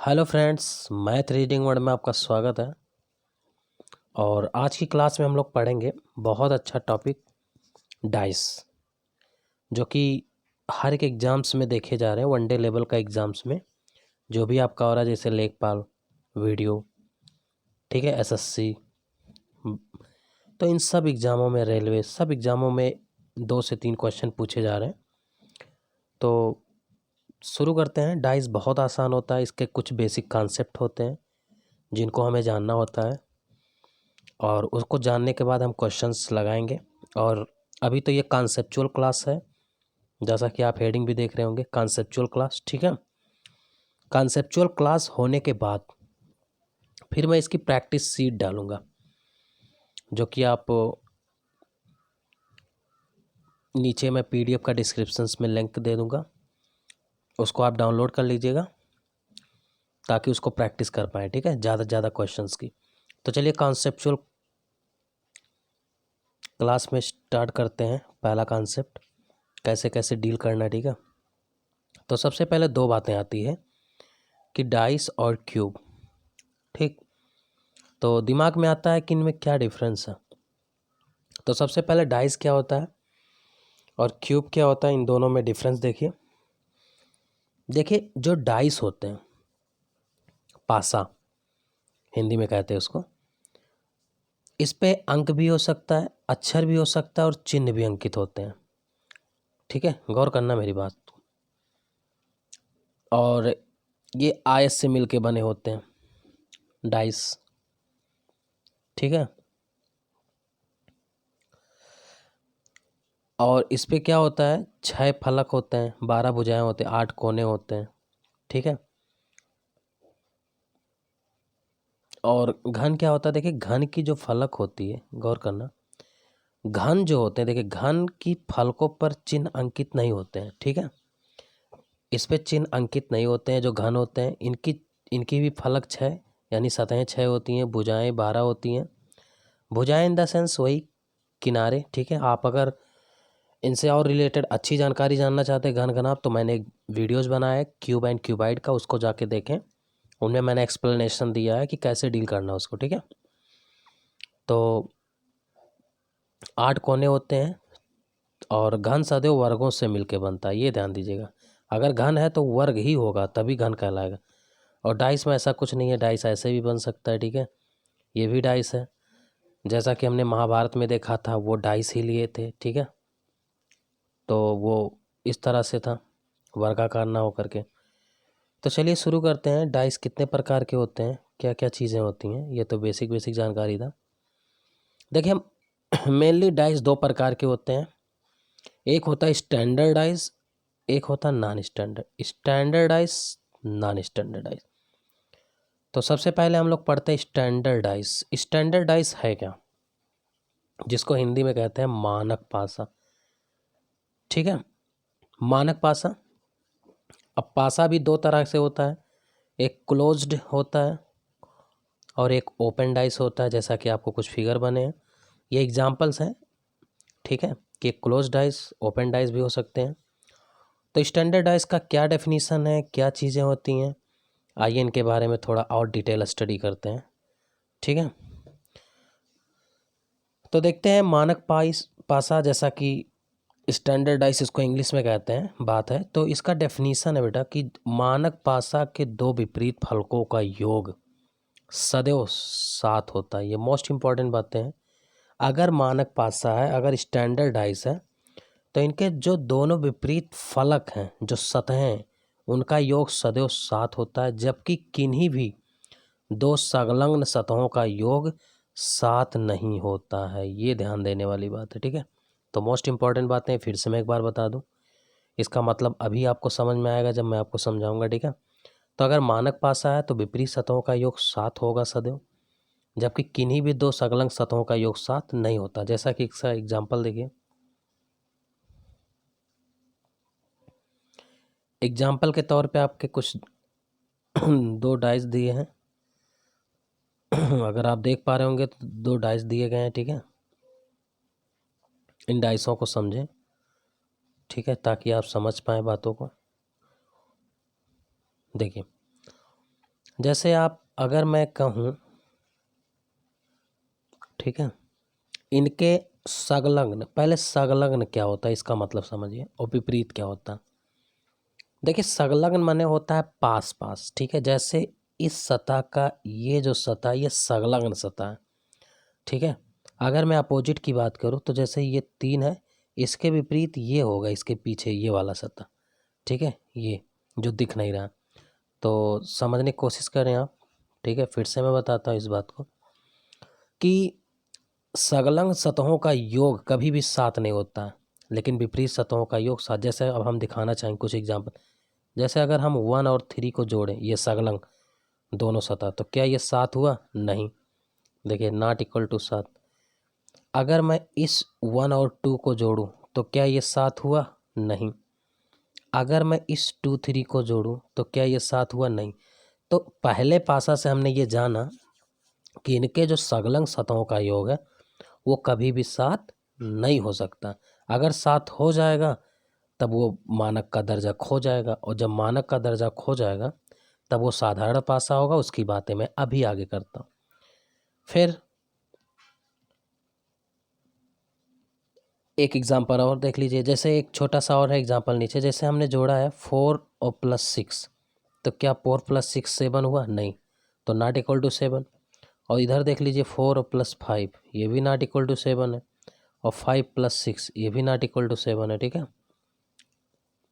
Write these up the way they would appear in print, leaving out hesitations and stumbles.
Hello friends, math reading word में आपका स्वागत है। और आज की क्लास में हम लोग पढ़ेंगे बहुत अच्छा टॉपिक डाइस, जो कि हर एक एग्ज़ाम्स में देखे जा रहे हैं। वनडे लेवल का एग्ज़ाम्स में जो भी आपका हो रहा है, जैसे लेखपाल, वीडियो, ठीक है, एसएससी, तो इन सब एग्ज़ामों में, रेलवे, सब एग्ज़ामों में 2 से 3 क्वेश्चन पूछे जा रहे हैं। तो शुरू करते हैं। डाइस बहुत आसान होता है, इसके कुछ बेसिक कॉन्सेप्ट होते हैं जिनको हमें जानना होता है, और उसको जानने के बाद हम क्वेश्चंस लगाएंगे। और अभी तो ये कॉन्सेप्चुअल क्लास है, जैसा कि आप हेडिंग भी देख रहे होंगे, कॉन्सेप्चुअल क्लास, ठीक है। कॉन्सेप्चुअल क्लास होने के बाद फिर मैं इसकी प्रैक्टिस सीट डालूंगा, जो कि आप नीचे मैं पीडीएफ का डिस्क्रिप्शंस में लिंक दे दूंगा, उसको आप डाउनलोड कर लीजिएगा ताकि उसको प्रैक्टिस कर पाएँ, ठीक है, ज़्यादा से ज़्यादा क्वेश्चंस की। तो चलिए कॉन्सेप्चुअल क्लास में स्टार्ट करते हैं। पहला कॉन्सेप्ट, कैसे कैसे डील करना है, ठीक है। तो सबसे पहले 2 बातें आती है कि डाइस और क्यूब, ठीक। तो दिमाग में आता है कि इनमें क्या डिफरेंस है। तो सबसे पहले डाइस क्या होता है और क्यूब क्या होता है, इन दोनों में डिफरेंस देखिए। देखिए, जो डाइस होते हैं, पासा हिंदी में कहते हैं उसको, इस पे अंक भी हो सकता है, अक्षर भी हो सकता है और चिन्ह भी अंकित होते हैं, ठीक है, गौर करना मेरी बात। और ये आयत से मिलके बने होते हैं डाइस, ठीक है। और इस पे क्या होता है, 6 फलक होते हैं, 12 भुजाएं होते हैं, 8 कोने होते हैं, ठीक है। और घन क्या होता है, देखिए घन की जो फलक होती है, गौर करना, घन जो होते हैं, देखिए घन की फलकों पर चिन्ह अंकित नहीं होते हैं, ठीक है। इस पे चिन्ह अंकित नहीं होते हैं जो घन होते हैं। इनकी इनकी भी फलक 6 यानी सतहें 6 होती हैं, भुजाएं 12 होती हैं। भुजाएं इन द सेंस वही किनारे, ठीक है। आप अगर इनसे और रिलेटेड अच्छी जानकारी जानना चाहते हैं घन घनाभ, तो मैंने एक वीडियोज़ बनाया है क्यूब एंड क्यूबाइड का, उसको जाके देखें। उनमें मैंने एक्सप्लेनेशन दिया है कि कैसे डील करना है उसको, ठीक है। तो 8 कोने होते हैं और घन सदैव वर्गों से मिलके बनता है, ये ध्यान दीजिएगा। अगर घन है तो वर्ग ही होगा, तभी घन कहलाएगा। और डाइस में ऐसा कुछ नहीं है, डाइस ऐसे भी बन सकता है, ठीक है। ये भी डाइस है, जैसा कि हमने महाभारत में देखा था, वो डाइस ही लिए थे, ठीक है। तो वो इस तरह से था, वर्गाकार ना होकर के। तो चलिए शुरू करते हैं। डाइस कितने प्रकार के होते हैं, क्या क्या चीज़ें होती हैं, ये तो बेसिक बेसिक जानकारी था। देखिए, हम मेनली डाइस 2 प्रकार के होते हैं। एक होता है स्टैंडर्ड डाइस, एक होता है non standard. Standard dice, non standard dice. तो सबसे पहले हम लोग पढ़ते हैं स्टैंडर्ड डाइस। स्टैंडर्ड डाइस है क्या, जिसको हिंदी में कहते हैं मानक पासा, ठीक है। मानक पासा। अब पासा भी 2 तरह से होता है, एक क्लोज्ड होता है और एक ओपन डाइस होता है, जैसा कि आपको कुछ फिगर बने हैं, ये एग्जांपल्स हैं, ठीक है, कि क्लोज डाइस, ओपन डाइस भी हो सकते हैं। तो स्टैंडर्ड डाइस का क्या डेफिनीशन है, क्या चीज़ें होती हैं, आइए इनके बारे में थोड़ा और डिटेल स्टडी करते हैं, ठीक है। तो देखते हैं मानक पासा, जैसा कि स्टैंडर्ड डाइस इसको इंग्लिश में कहते हैं, बात है। तो इसका डेफिनीशन है बेटा कि मानक पासा के 2 विपरीत फलकों का योग सदैव 7 होता है। ये मोस्ट इंपॉर्टेंट बातें हैं। अगर मानक पासा है, अगर स्टैंडर्ड डाइस है, तो इनके जो दोनों विपरीत फलक हैं, जो सतहें हैं, उनका योग सदैव 7 होता है। जबकि किन्हीं भी 2 संलग्न सतहों का योग 7 नहीं होता है। ये ध्यान देने वाली बात है, ठीक है। तो मोस्ट इंपॉर्टेंट बातें फिर से मैं एक बार बता दूं, इसका मतलब अभी आपको समझ में आएगा जब मैं आपको समझाऊंगा, ठीक है। तो अगर मानक पासा है तो विपरीत सतहों का योग 7 होगा सदैव, जबकि किन्हीं भी 2 संलग्न सतहों का योग 7 नहीं होता। जैसा कि इसका एग्जाम्पल देखिए, एग्जाम्पल के तौर पे आपके कुछ 2 डाइस दिए हैं। अगर आप देख पा रहे होंगे तो 2 डाइस दिए गए हैं, ठीक है। इन डाइसों को समझें, ठीक है, ताकि आप समझ पाएँ बातों को। देखिए, जैसे आप अगर मैं कहूँ, ठीक है, इनके संलग्न, पहले संलग्न क्या होता है इसका मतलब समझिए, और विपरीत क्या होता है। देखिए संलग्न माने होता है पास पास, ठीक है, जैसे इस सतह का ये जो सतह, ये संलग्न सतह है, ठीक है। अगर मैं अपोजिट की बात करूँ तो जैसे ये 3 है, इसके विपरीत ये होगा, इसके पीछे ये वाला सतह, ठीक है, ये जो दिख नहीं रहा। तो समझने की कोशिश करें आप, ठीक है। फिर से मैं बताता हूँ इस बात को कि संलग्न सतहों का योग कभी भी 7 नहीं होता है, लेकिन विपरीत सतहों का योग 7। जैसे अब हम दिखाना चाहेंगे कुछ एग्जाम्पल, जैसे अगर हम 1 और 3 को जोड़ें, ये संलग्न दोनों सतह, तो क्या ये 7 हुआ? नहीं। देखिए नॉट इक्वल टू 7। अगर मैं इस 1 और 2 को जोड़ूं तो क्या ये 7 हुआ? नहीं। अगर मैं इस 2 3 को जोड़ूं तो क्या ये 7 हुआ? नहीं। तो पहले पासा से हमने ये जाना कि इनके जो संलग्न सतहों का योग है वो कभी भी 7 नहीं हो सकता। अगर 7 हो जाएगा तब वो मानक का दर्जा खो जाएगा, और जब मानक का दर्जा खो जाएगा तब वो साधारण पासा होगा। उसकी बातें मैं अभी आगे करता हूँ। फिर एक एग्जाम्पल और देख लीजिए, जैसे एक छोटा सा और है एग्जाम्पल नीचे, जैसे हमने जोड़ा है 4 और प्लस 6, तो क्या 4 प्लस 6 7 हुआ? नहीं, तो नॉट इक्वल टू 7। और इधर देख लीजिए 4 और प्लस 5, ये भी नॉट इक्वल टू 7 है, और 5 प्लस 6 ये भी नॉट इक्वल टू 7 है, ठीक है।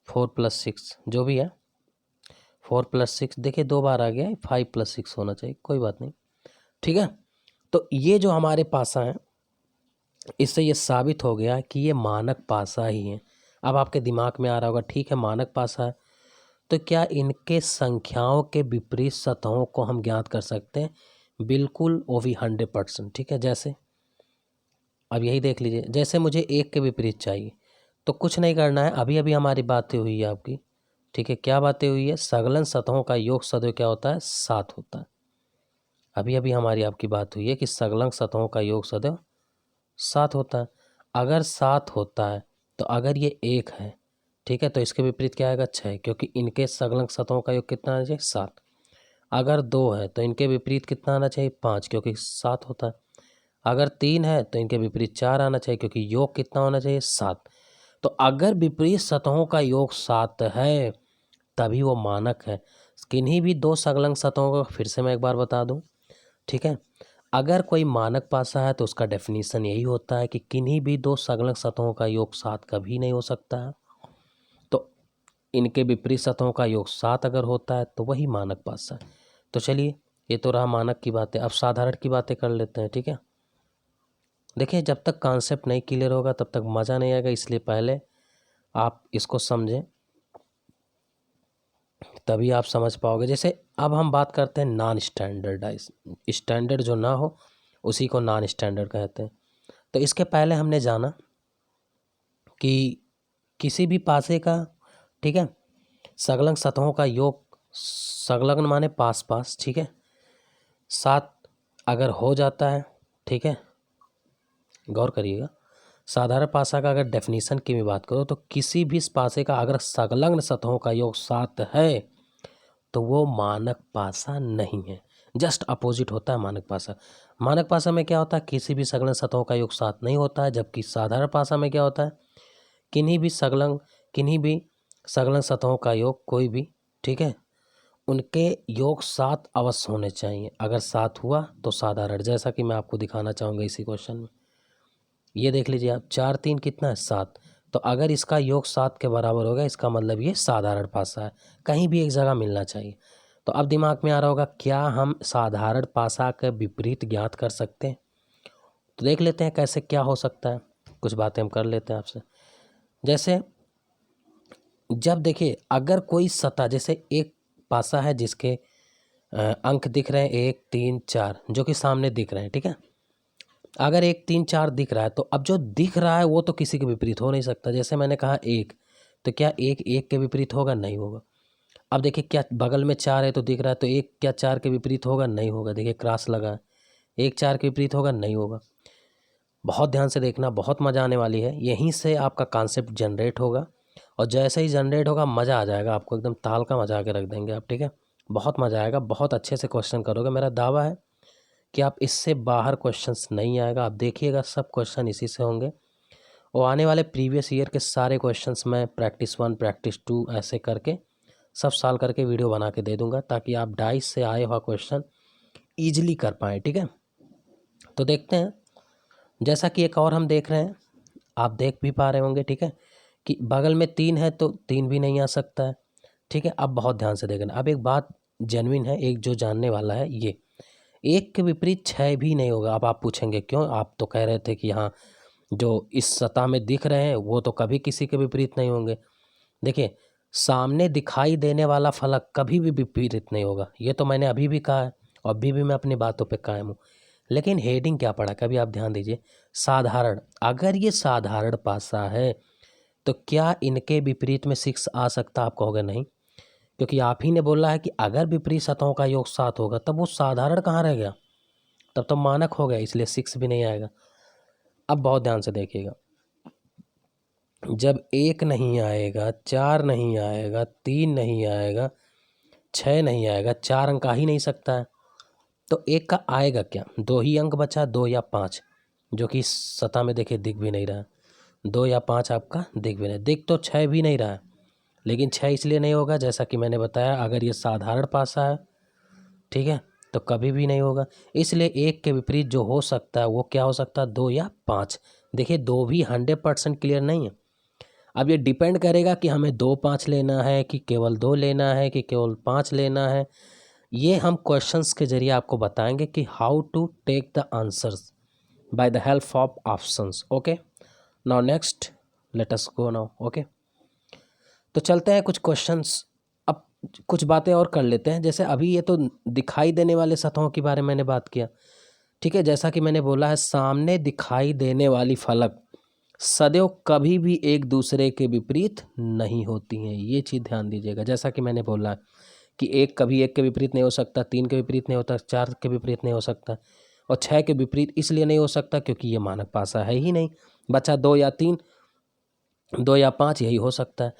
4 प्लस 6 जो भी है, 4 प्लस 6 देखिए 2 बार आ गया है, 5 प्लस 6 होना चाहिए, कोई बात नहीं, ठीक है। तो ये जो हमारे पासा है, इससे ये साबित हो गया कि ये मानक पासा ही है। अब आपके दिमाग में आ रहा होगा, ठीक है मानक पासा है, तो क्या इनके संख्याओं के विपरीत सतहों को हम ज्ञात कर सकते हैं? बिल्कुल, वो भी 100%, ठीक है। जैसे अब यही देख लीजिए, जैसे मुझे 1 के विपरीत चाहिए, तो कुछ नहीं करना है, अभी अभी हमारी बातें हुई है आपकी, ठीक है। क्या बातें हुई है? संलग्न सतहों का योग सदैव क्या होता है? 7 होता है। अभी अभी हमारी आपकी बात हुई है कि संलग्न सतहों का योग सदैव 7 होता है। अगर 7 होता है तो अगर ये 1 है, ठीक है, तो इसके विपरीत क्या आएगा? 6, क्योंकि इनके संलग्न सतहों का योग कितना आना चाहिए? 7। अगर 2 है तो इनके विपरीत कितना आना चाहिए? 5, क्योंकि 7 होता है। अगर 3 है तो इनके विपरीत 4 आना चाहिए, क्योंकि योग कितना होना चाहिए? 7। तो अगर विपरीत सतहों का योग 7 है तभी वो मानक है। किन्हीं भी 2 संलग्न सतहों को फिर से मैं एक बार बता दूं, ठीक है। अगर कोई मानक पासा है तो उसका डेफिनेशन यही होता है कि किन्हीं भी 2 संलग्न सतहों का योग 7 कभी नहीं हो सकता है। तो इनके विपरीत सतहों का योग 7 अगर होता है तो वही मानक पासा है। तो चलिए, ये तो रहा मानक की बातें, अब साधारण की बातें कर लेते हैं, ठीक है। देखिए जब तक कॉन्सेप्ट नहीं क्लियर होगा तब तक मज़ा नहीं आएगा, इसलिए पहले आप इसको समझें तभी आप समझ पाओगे। जैसे अब हम बात करते हैं नॉन स्टैंडर्डाइज, स्टैंडर्ड जो ना हो उसी को नॉन स्टैंडर्ड कहते हैं। तो इसके पहले हमने जाना कि किसी भी पासे का, ठीक है, संलग्न सतहों का योग, संलग्न माने पास पास, ठीक है, 7 अगर हो जाता है, ठीक है, गौर करिएगा। साधारण पासा का अगर डेफिनेशन की मैं बात करूँ तो किसी भी पासे का अगर संलग्न सतहों का योग 7 है तो वो मानक पासा नहीं है, जस्ट अपोजिट होता है मानक पासा। मानक पासा में क्या होता है? किसी भी संलग्न सतहों का योग 7 नहीं होता है, जबकि साधारण पासा में क्या होता है? किन्हीं भी संलग्न सतहों का योग कोई भी, ठीक है, उनके योग 7 अवश्य होने चाहिए। अगर 7 हुआ तो साधारण, जैसा कि मैं आपको दिखाना चाहूँगा इसी क्वेश्चन में। ये देख लीजिए आप, 4 3 कितना है? 7। तो अगर इसका योग 7 के बराबर होगा, इसका मतलब ये साधारण पासा है, कहीं भी एक जगह मिलना चाहिए। तो अब दिमाग में आ रहा होगा, क्या हम साधारण पासा के विपरीत ज्ञात कर सकते हैं? तो देख लेते हैं कैसे, क्या हो सकता है, कुछ बातें हम कर लेते हैं आपसे। जैसे जब देखिए अगर कोई सतह, जैसे एक पासा है जिसके अंक दिख रहे हैं 1 3 4 जो कि सामने दिख रहे हैं, ठीक है। अगर 1 3 4 दिख रहा है तो अब जो दिख रहा है वो तो किसी के विपरीत हो नहीं सकता। जैसे मैंने कहा 1, तो क्या 1 1 के विपरीत होगा? नहीं होगा। अब देखिए क्या बगल में 4 है तो दिख रहा है, तो 1 क्या 4 के विपरीत होगा? नहीं होगा। देखिए क्रॉस लगा है, 1 4 के विपरीत होगा? नहीं होगा। बहुत ध्यान से देखना, बहुत मज़ा आने वाली है, यहीं से आपका कॉन्सेप्ट जनरेट होगा, और जैसे ही जनरेट होगा मज़ा आ जाएगा आपको, एकदम ताल का मजा आके रख देंगे आप, ठीक है। बहुत मज़ा आएगा, बहुत अच्छे से क्वेश्चन करोगे। मेरा दावा है कि आप इससे बाहर क्वेश्चंस नहीं आएगा। आप देखिएगा सब क्वेश्चन इसी से होंगे, और आने वाले प्रीवियस ईयर के सारे क्वेश्चंस मैं प्रैक्टिस 1 प्रैक्टिस 2 ऐसे करके सब साल करके वीडियो बना के दे दूंगा, ताकि आप डाइस से आए हुआ क्वेश्चन ईजिली कर पाएँ। ठीक है, तो देखते हैं। जैसा कि एक और हम देख रहे हैं, आप देख भी पा रहे होंगे, ठीक है, कि बगल में 3 है तो 3 भी नहीं आ सकता है। ठीक है, अब बहुत ध्यान से देखना। अब एक बात जेन्युइन है, एक जो जानने वाला है, ये 1 के विपरीत 6 भी नहीं होगा। अब आप पूछेंगे क्यों? आप तो कह रहे थे कि हाँ, जो इस सतह में दिख रहे हैं वो तो कभी किसी के विपरीत नहीं होंगे। देखिए, सामने दिखाई देने वाला फलक कभी भी विपरीत नहीं होगा, ये तो मैंने अभी भी कहा है और अभी भी मैं अपनी बातों पे कायम हूँ। लेकिन हेडिंग क्या पड़ा, कभी आप ध्यान दीजिए, साधारण। अगर ये साधारण पासा है तो क्या इनके विपरीत में 6 आ सकता? आप कहोगे नहीं, क्योंकि आप ही ने बोला है कि अगर विपरीत सतहों का योग 7 होगा, तब वो साधारण कहाँ रह गया? तब तो मानक हो गया, इसलिए 6 भी नहीं आएगा। अब बहुत ध्यान से देखिएगा, जब 1 नहीं आएगा, 4 नहीं आएगा, 3 नहीं आएगा, 6 नहीं आएगा, 4 अंक आ ही नहीं सकता है, तो 1 का आएगा क्या? 2 ही अंक बचा, 2 या 5, जो कि सतह में देखिए दिख भी नहीं रहा है। 2 या 5 आपका दिख भी नहीं, दिख तो 6 भी नहीं रहा है, लेकिन 6 इसलिए नहीं होगा, जैसा कि मैंने बताया, अगर ये साधारण पासा है, ठीक है, तो कभी भी नहीं होगा। इसलिए 1 के विपरीत जो हो सकता है वो क्या हो सकता है? 2 या 5। देखिए, 2 भी 100% क्लियर नहीं है। अब ये डिपेंड करेगा कि हमें 2 5 लेना है, कि केवल 2 लेना है, कि केवल 5 लेना है। ये हम क्वेश्चंस के जरिए आपको बताएंगे कि how to take the answers by the help of options. Okay, now next let us go now. Okay, तो चलते हैं कुछ क्वेश्चंस। अब कुछ बातें और कर लेते हैं। जैसे अभी ये तो दिखाई देने वाले सतहों के बारे में मैंने बात किया, ठीक है। जैसा कि मैंने बोला है, सामने दिखाई देने वाली फलक सदैव कभी भी एक दूसरे के विपरीत नहीं होती हैं, ये चीज़ ध्यान दीजिएगा। जैसा कि मैंने बोला कि 1 कभी 1 के विपरीत नहीं हो सकता, 3 के विपरीत नहीं होता, 4 के विपरीत नहीं हो सकता, और 6 के विपरीत इसलिए नहीं हो सकता क्योंकि ये मानक पासा है ही नहीं। बचा 2 या 3, 2 या 5, यही हो सकता है।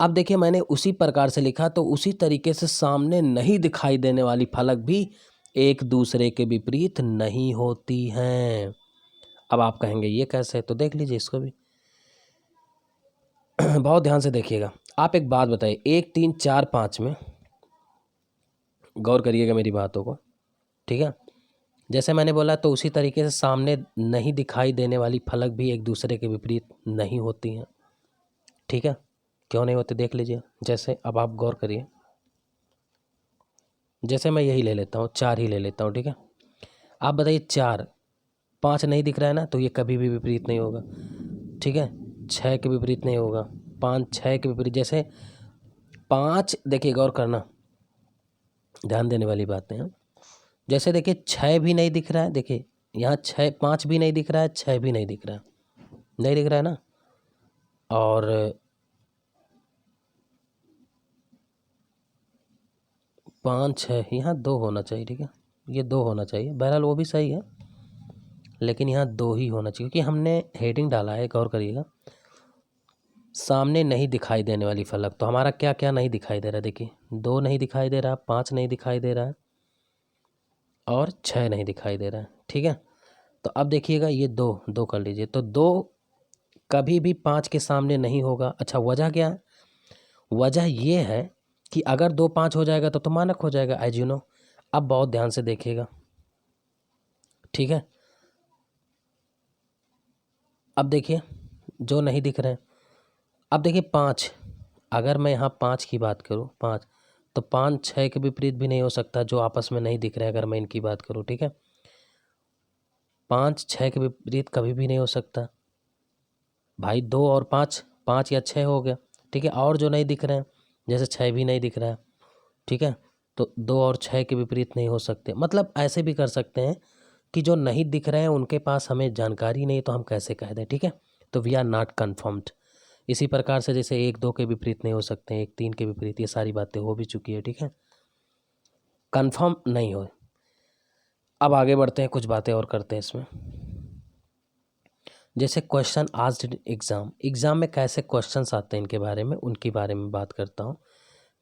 अब देखिए, मैंने उसी प्रकार से लिखा, तो उसी तरीके से सामने नहीं दिखाई देने वाली फलक भी एक दूसरे के विपरीत नहीं होती हैं। अब आप कहेंगे ये कैसे? तो देख लीजिए इसको भी बहुत ध्यान से देखिएगा। आप एक बात बताइए, 1 3 4 5 में गौर करिएगा मेरी बातों को, ठीक है। जैसे मैंने बोला, तो उसी तरीके से सामने नहीं दिखाई देने वाली फलक भी एक दूसरे के विपरीत नहीं होती हैं, ठीक है। क्यों नहीं होते देख लीजिए। जैसे अब आप गौर करिए, जैसे मैं यही ले लेता हूँ, 4 ही ले लेता हूँ, ठीक है। आप बताइए, 4 5 नहीं दिख रहा है ना, तो ये कभी भी विपरीत नहीं होगा, ठीक है। 6 के विपरीत नहीं होगा, 5 6 के विपरीत। जैसे 5, देखिए गौर करना, ध्यान देने वाली बातें हैं। जैसे देखिए, 6 भी नहीं दिख रहा है, देखिए यहाँ 6 5 भी नहीं दिख रहा है, 6 भी नहीं दिख रहा है, नहीं दिख रहा है ना। और 5 6 यहाँ 2 होना चाहिए, ठीक है, ये 2 होना चाहिए। बहरहाल वो भी सही है, लेकिन यहाँ 2 ही होना चाहिए, क्योंकि हमने हेडिंग डाला है। गौर करिएगा, सामने नहीं दिखाई देने वाली फलक, तो हमारा क्या क्या नहीं दिखाई दे रहा है? देखिए, 2 नहीं दिखाई दे रहा, 5 नहीं दिखाई दे रहा है, और 6 नहीं दिखाई दे रहा है, ठीक है। तो अब देखिएगा, ये 2 2 कर लीजिए, तो 2 कभी भी 5 के सामने नहीं होगा। अच्छा, वजह क्या है? वजह ये है कि अगर 2 5 हो जाएगा तो मानक हो जाएगा, एज यू नो। अब बहुत ध्यान से देखिएगा, ठीक है। अब देखिए, जो नहीं दिख रहे हैं, अब देखिए 5, अगर मैं यहाँ 5 की बात करूँ, 5, तो 5 6 के विपरीत भी नहीं हो सकता, जो आपस में नहीं दिख रहे हैं, अगर मैं इनकी बात करूँ, ठीक है। 5 6 के विपरीत कभी भी नहीं हो सकता भाई। 2 और 5, 5 या 6 हो गया, ठीक है। और जो नहीं दिख रहे हैं, जैसे 6 भी नहीं दिख रहा है, ठीक है, तो 2 और 6 के विपरीत नहीं हो सकते। मतलब ऐसे भी कर सकते हैं कि जो नहीं दिख रहे हैं उनके पास हमें जानकारी नहीं, तो हम कैसे कह दें, ठीक है। तो वी आर नॉट कन्फर्म्ड। इसी प्रकार से जैसे 1 2 के विपरीत नहीं हो सकते, 1 3 के विपरीत, ये सारी बातें हो भी चुकी है, ठीक है, कन्फर्म नहीं हो। अब आगे बढ़ते हैं, कुछ बातें और करते हैं इसमें। जैसे क्वेश्चन आस्क्ड एग्ज़ाम में कैसे क्वेश्चंस आते हैं, इनके बारे में, उनके बारे में बात करता हूँ।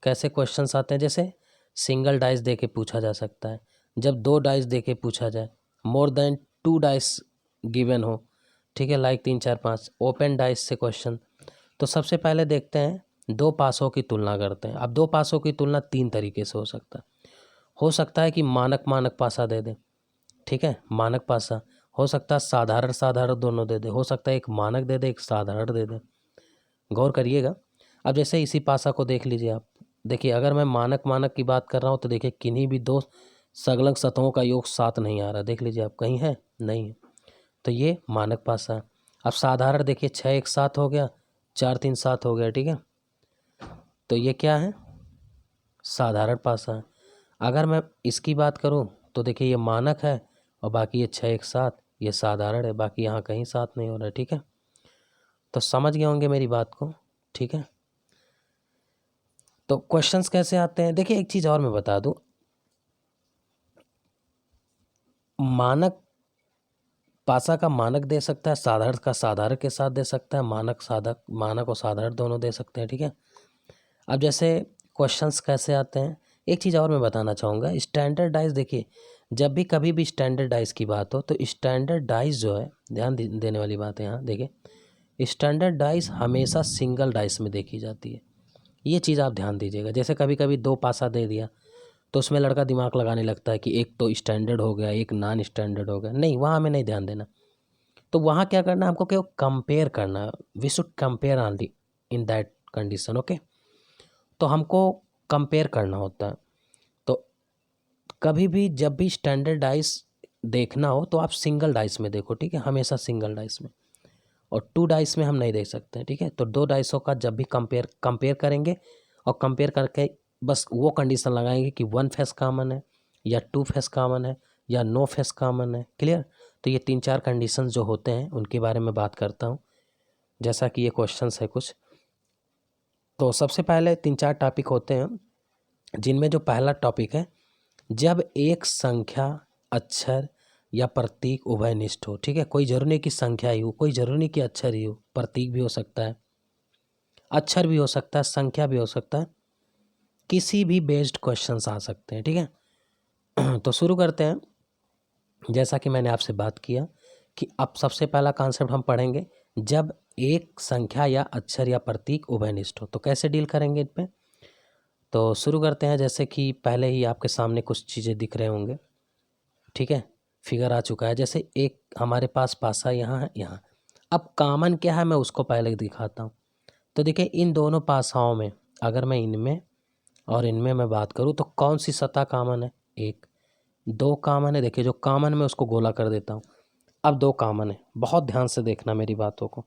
कैसे क्वेश्चंस आते हैं? जैसे सिंगल डाइस दे के पूछा जा सकता है। जब 2 डाइस दे के पूछा जाए, मोर देन 2 डाइस गिवन हो, ठीक है, लाइक 3 4 5 ओपन डाइस से क्वेश्चन। तो सबसे पहले देखते हैं 2 पासों की तुलना करते हैं। अब 2 पासों की तुलना 3 तरीके से हो सकता है कि मानक पासा दे दे, ठीक है, मानक पासा। हो सकता है साधारण दोनों दे दे, हो सकता है एक मानक दे दे एक साधारण दे दे। गौर करिएगा। अब जैसे इसी पासा को देख लीजिए आप, देखिए अगर मैं मानक की बात कर रहा हूँ तो देखिए किन्हीं भी 2 संलग्न सतहों का योग 7 नहीं आ रहा, देख लीजिए आप, कहीं है नहीं है, तो ये मानक पासा है। अब साधारण देखिए 6 1 7 हो गया, 4 3 7 हो गया, ठीक है, तो ये क्या है, साधारण पासा है। अगर मैं इसकी बात करूं तो देखिए ये मानक है और बाकी ये 6 1 7 ये साधारण है, बाकी यहाँ कहीं 7 नहीं हो रहा है, ठीक है। तो समझ गए होंगे मेरी बात को, ठीक है। तो क्वेश्चंस कैसे आते हैं, देखिए एक चीज़ और मैं बता दूं, मानक पासा का मानक दे सकता है, साधारण का साधारण के साथ दे सकता है, मानक और साधारण दोनों दे सकते हैं, ठीक है। अब जैसे क्वेश्चंस कैसे आते हैं, एक चीज़ और मैं बताना चाहूँगा, स्टैंडर्डाइज देखिए, जब भी कभी भी स्टैंडर्डाइज की बात हो तो स्टैंडर्डाइज जो है, ध्यान देने वाली बात है यहाँ देखिए, स्टैंडर्डाइज हमेशा सिंगल डाइस में देखी जाती है, ये चीज़ आप ध्यान दीजिएगा। जैसे कभी कभी 2 पासा दे दिया तो उसमें लड़का दिमाग लगाने लगता है कि एक तो स्टैंडर्ड हो गया एक नॉन स्टैंडर्ड हो गया, नहीं, वहाँ हमें नहीं ध्यान देना। तो वहाँ क्या करना है हमको, केवल कंपेयर करना, we should compare only in that condition, okay. तो हमको कंपेयर करना होता है। तो कभी भी जब भी स्टैंडर्ड डाइस देखना हो तो आप सिंगल डाइस में देखो, ठीक है, हमेशा सिंगल डाइस में, और 2 डाइस में हम नहीं देख सकते हैं, ठीक है। तो 2 डाइसों का जब भी कंपेयर करेंगे और कंपेयर करके बस वो कंडीशन लगाएंगे कि 1 फेस कॉमन है या 2 फेस कॉमन है या नो फेस कॉमन है, क्लियर। तो ये 3 4 कंडीशन जो होते हैं उनके बारे में बात करता हूँ, जैसा कि ये क्वेश्चन है कुछ। तो सबसे पहले 3 4 टॉपिक होते हैं, जिनमें जो पहला टॉपिक है, जब एक संख्या अक्षर या प्रतीक उभयनिष्ठ हो, ठीक है, कोई जरूरी नहीं कि संख्या ही हो, कोई जरूरी नहीं कि अक्षर ही हो, प्रतीक भी हो सकता है, अक्षर भी हो सकता है, संख्या भी हो सकता है, किसी भी बेस्ड क्वेश्चंस आ सकते हैं, ठीक है। तो शुरू करते हैं। जैसा कि मैंने आपसे बात किया कि अब सबसे पहला कॉन्सेप्ट हम पढ़ेंगे, जब एक संख्या या अक्षर या प्रतीक उभयनिष्ठ हो, तो कैसे डील करेंगे इन पे। तो शुरू करते हैं। जैसे कि पहले ही आपके सामने कुछ चीज़ें दिख रहे होंगे, ठीक है, फिगर आ चुका है। जैसे एक हमारे पास पासा यहाँ है, यहाँ, अब कॉमन क्या है मैं उसको पहले दिखाता हूँ। तो देखिए इन दोनों पासाओं में अगर मैं इनमें और इनमें मैं बात करूँ तो कौन सी सतह कॉमन है, 1 2 कॉमन है। देखिए जो कॉमन में उसको गोला कर देता हूँ, अब 2 कॉमन है, बहुत ध्यान से देखना मेरी बातों को,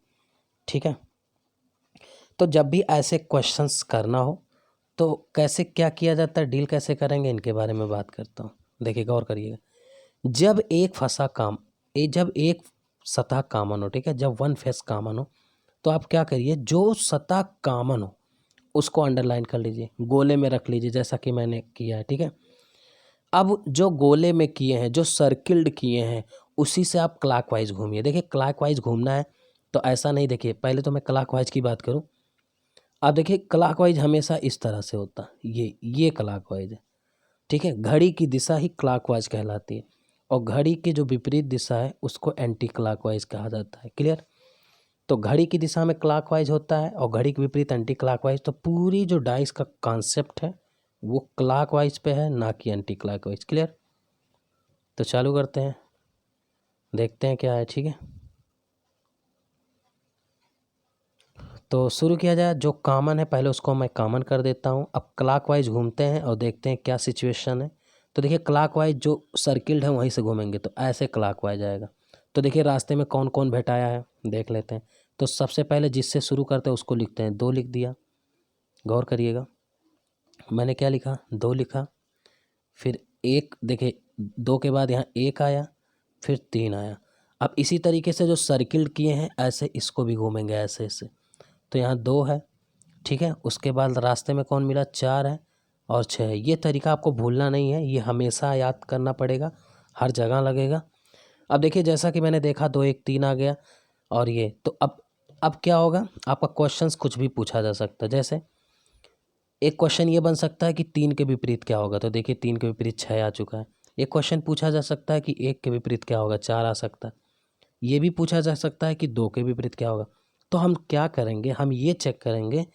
ठीक है। तो जब भी ऐसे क्वेश्चंस करना हो तो कैसे क्या किया जाता है, डील कैसे करेंगे, इनके बारे में बात करता हूँ। देखिए गौर करिएगा, जब एक सतह कॉमन हो, ठीक है, जब 1 फेस कॉमन हो, तो आप क्या करिए, जो सतह कॉमन हो उसको अंडरलाइन कर लीजिए, गोले में रख लीजिए, जैसा कि मैंने किया है, ठीक है। अब जो गोले में किए हैं, जो सर्किल्ड किए हैं, उसी से आप क्लॉकवाइज घूमिए। देखिए क्लॉकवाइज घूमना है तो ऐसा नहीं, देखिए पहले तो मैं क्लॉकवाइज की बात करूं। अब देखिए क्लॉकवाइज हमेशा इस तरह से होता है, ये क्लॉकवाइज है, ठीक है। घड़ी की दिशा ही क्लॉकवाइज कहलाती है और घड़ी की जो विपरीत दिशा है उसको एंटी क्लॉकवाइज कहा जाता है, क्लियर। तो घड़ी की दिशा में क्लॉकवाइज होता है और घड़ी के विपरीत एंटी क्लॉकवाइज। तो पूरी जो डाइस का कॉन्सेप्ट है वो क्लॉकवाइज पे है, ना कि एंटी क्लॉकवाइज, क्लियर। तो चालू करते हैं, देखते हैं क्या है, ठीक है। तो शुरू किया जाए, जो कॉमन है पहले उसको मैं कॉमन कर देता हूँ। अब क्लॉकवाइज घूमते हैं और देखते हैं क्या सिचुएशन है। तो देखिए क्लॉकवाइज जो सर्किल्ड है वहीं से घूमेंगे तो ऐसे क्लॉकवाइज आएगा। तो देखिए रास्ते में कौन कौन भेटाया है देख लेते हैं। तो सबसे पहले जिससे शुरू करते हैं उसको लिखते हैं, 2 लिख दिया। गौर करिएगा, मैंने क्या लिखा, 2 लिखा। फिर 1, देखिए 2 के बाद यहाँ 1 आया, फिर 3 आया। अब इसी तरीके से जो सर्किल किए हैं ऐसे इसको भी घूमेंगे ऐसे ऐसे। तो यहाँ 2 है, ठीक है। उसके बाद रास्ते में कौन मिला, 4 है और 6 है। ये तरीका आपको भूलना नहीं है, ये हमेशा याद करना पड़ेगा, हर जगह लगेगा। अब देखिए जैसा कि मैंने देखा 2 1 3 आ गया और ये, तो अब क्या होगा, आपका क्वेश्चंस कुछ भी पूछा जा सकता है। जैसे एक क्वेश्चन ये बन सकता है कि 3 के विपरीत क्या होगा, तो देखिए 3 के विपरीत 6 आ चुका है। एक क्वेश्चन पूछा जा सकता है कि 1 के विपरीत क्या होगा, 4 आ सकता है। ये भी पूछा जा सकता है कि 2 के विपरीत क्या होगा। तो हम क्या करेंगे, हम ये चेक करेंगे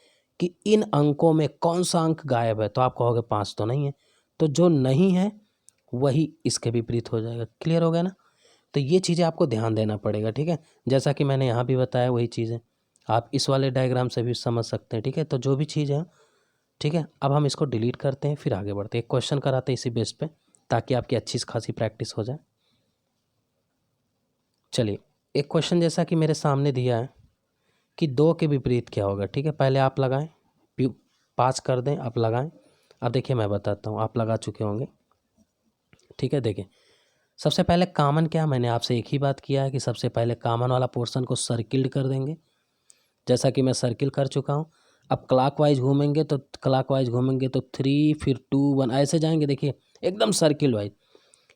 कि इन अंकों में कौन सा अंक गायब है। तो आप कहोगे 5 तो नहीं है, तो जो नहीं है वही इसके विपरीत हो जाएगा। क्लियर हो गया ना। तो ये चीज़ें आपको ध्यान देना पड़ेगा, ठीक है। जैसा कि मैंने यहाँ भी बताया वही चीज़ें आप इस वाले डायग्राम से भी समझ सकते हैं, ठीक है। तो जो भी चीज़ है, ठीक है। अब हम इसको डिलीट करते हैं, फिर आगे बढ़ते हैं। एक क्वेश्चन कराते हैं इसी बेस पे, ताकि आपकी अच्छी खासी प्रैक्टिस हो जाए। चलिए, एक क्वेश्चन जैसा कि मेरे सामने दिया है कि 2 के विपरीत क्या होगा, ठीक है। पहले आप लगाएं, पास कर दें, आप लगाएं। अब देखिए मैं बताता हूँ, आप लगा चुके होंगे, ठीक है। देखिए सबसे पहले कॉमन क्या, मैंने आपसे एक ही बात किया है कि सबसे पहले कॉमन वाला पोर्शन को सर्किल्ड कर देंगे, जैसा कि मैं सर्किल कर चुका हूँ। अब क्लॉकवाइज घूमेंगे तो 3 फिर 2 1 ऐसे जाएंगे। देखिए एकदम सर्किल वाइज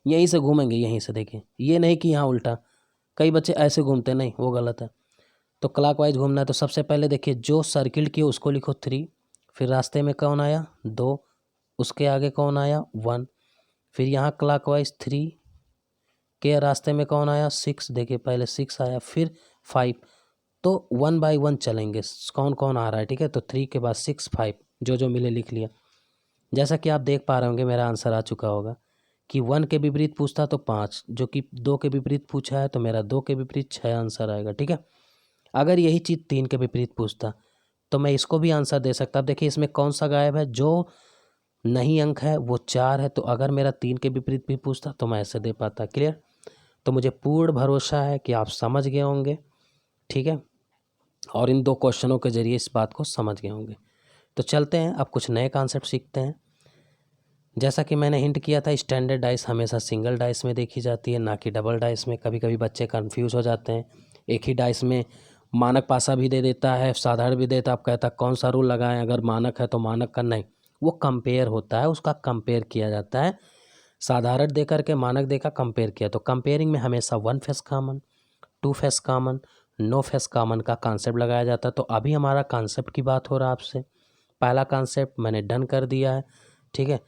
यहीं से घूमेंगे, यहीं से। देखिए ये नहीं कि यहाँ उल्टा, कई बच्चे ऐसे घूमते, नहीं वो गलत है। तो क्लॉकवाइज घूमना है। तो सबसे पहले देखिए जो सर्किल किए उसको लिखो 3, फिर रास्ते में कौन आया 2, उसके आगे कौन आया 1, फिर यहाँ क्लॉकवाइज 3 के रास्ते में कौन आया 6, देखिए पहले 6 आया, फिर 5। तो 1 बाय 1 चलेंगे, कौन कौन आ रहा है, ठीक है। तो 3 के बाद 6 5 जो जो मिले लिख लिया। जैसा कि आप देख पा रहे होंगे मेरा आंसर आ चुका होगा कि 1 के विपरीत पूछता तो 5, जो कि 2 के विपरीत पूछा है तो मेरा 2 के विपरीत 6 आंसर आएगा, ठीक है। अगर यही चीज़ 3 के विपरीत पूछता तो मैं इसको भी आंसर दे सकता। अब देखिए इसमें कौन सा गायब है, जो नहीं अंक है वो 4 है। तो अगर मेरा 3 के विपरीत भी पूछता तो मैं ऐसे दे पाता। क्लियर। तो मुझे पूर्ण भरोसा है कि आप समझ गए होंगे, ठीक है, और इन 2 क्वेश्चनों के जरिए इस बात को समझ गए होंगे। तो चलते हैं, अब कुछ नए कॉन्सेप्ट सीखते हैं। जैसा कि मैंने हिंट किया था, स्टैंडर्ड डाइस हमेशा सिंगल डाइस में देखी जाती है, ना कि डबल डाइस में। कभी कभी बच्चे कंफ्यूज हो जाते हैं, एक ही डाइस में मानक पासा भी दे देता है, साधारण भी देता है। आप कहता कौन सा रूल लगाएं, अगर मानक है तो मानक का नहीं, वो कंपेयर होता है, उसका कंपेयर किया जाता है। साधारण दे करके मानक देखा, कंपेयर किया। तो कंपेयरिंग में हमेशा 1 face common, 2 face common, no face common का कॉन्सेप्ट लगाया जाता है। तो अभी हमारा कॉन्सेप्ट की बात हो रहा है आपसे। पहला कॉन्सेप्ट मैंने डन कर दिया है, ठीक है।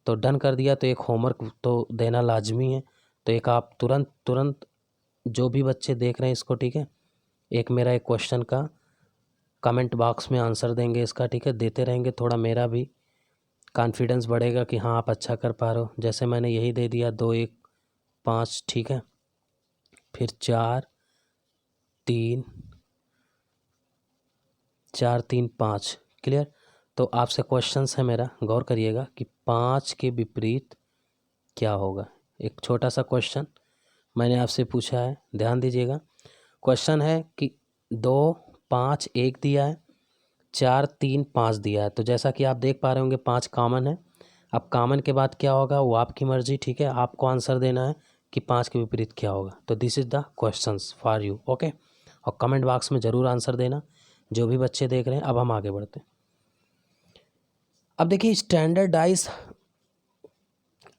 तो डन कर दिया तो एक होमवर्क तो देना लाजमी है। तो एक आप तुरंत तुरंत जो भी बच्चे देख रहे हैं इसको, ठीक है, एक मेरा एक क्वेश्चन का कमेंट बॉक्स में आंसर देंगे इसका, ठीक है। देते रहेंगे, थोड़ा मेरा भी कॉन्फिडेंस बढ़ेगा कि हाँ आप अच्छा कर पा रहे हो। जैसे मैंने यही दे दिया 2 1 5, ठीक है, फिर 4 3 4 3 5। क्लियर। तो आपसे क्वेश्चंस है मेरा, गौर करिएगा कि 5 के विपरीत क्या होगा। एक छोटा सा क्वेश्चन मैंने आपसे पूछा है, ध्यान दीजिएगा। क्वेश्चन है कि 2 5 1 दिया है, 4 3 5 दिया है। तो जैसा कि आप देख पा रहे होंगे 5 कॉमन है। अब कॉमन के बाद क्या होगा वो आपकी मर्जी, ठीक है। आपको आंसर देना है कि 5 के विपरीत क्या होगा। तो this is the questions for you, okay. और कमेंट बॉक्स में ज़रूर आंसर देना जो भी बच्चे देख रहे हैं। अब हम आगे बढ़ते हैं। अब देखिए स्टैंडर्डाइज,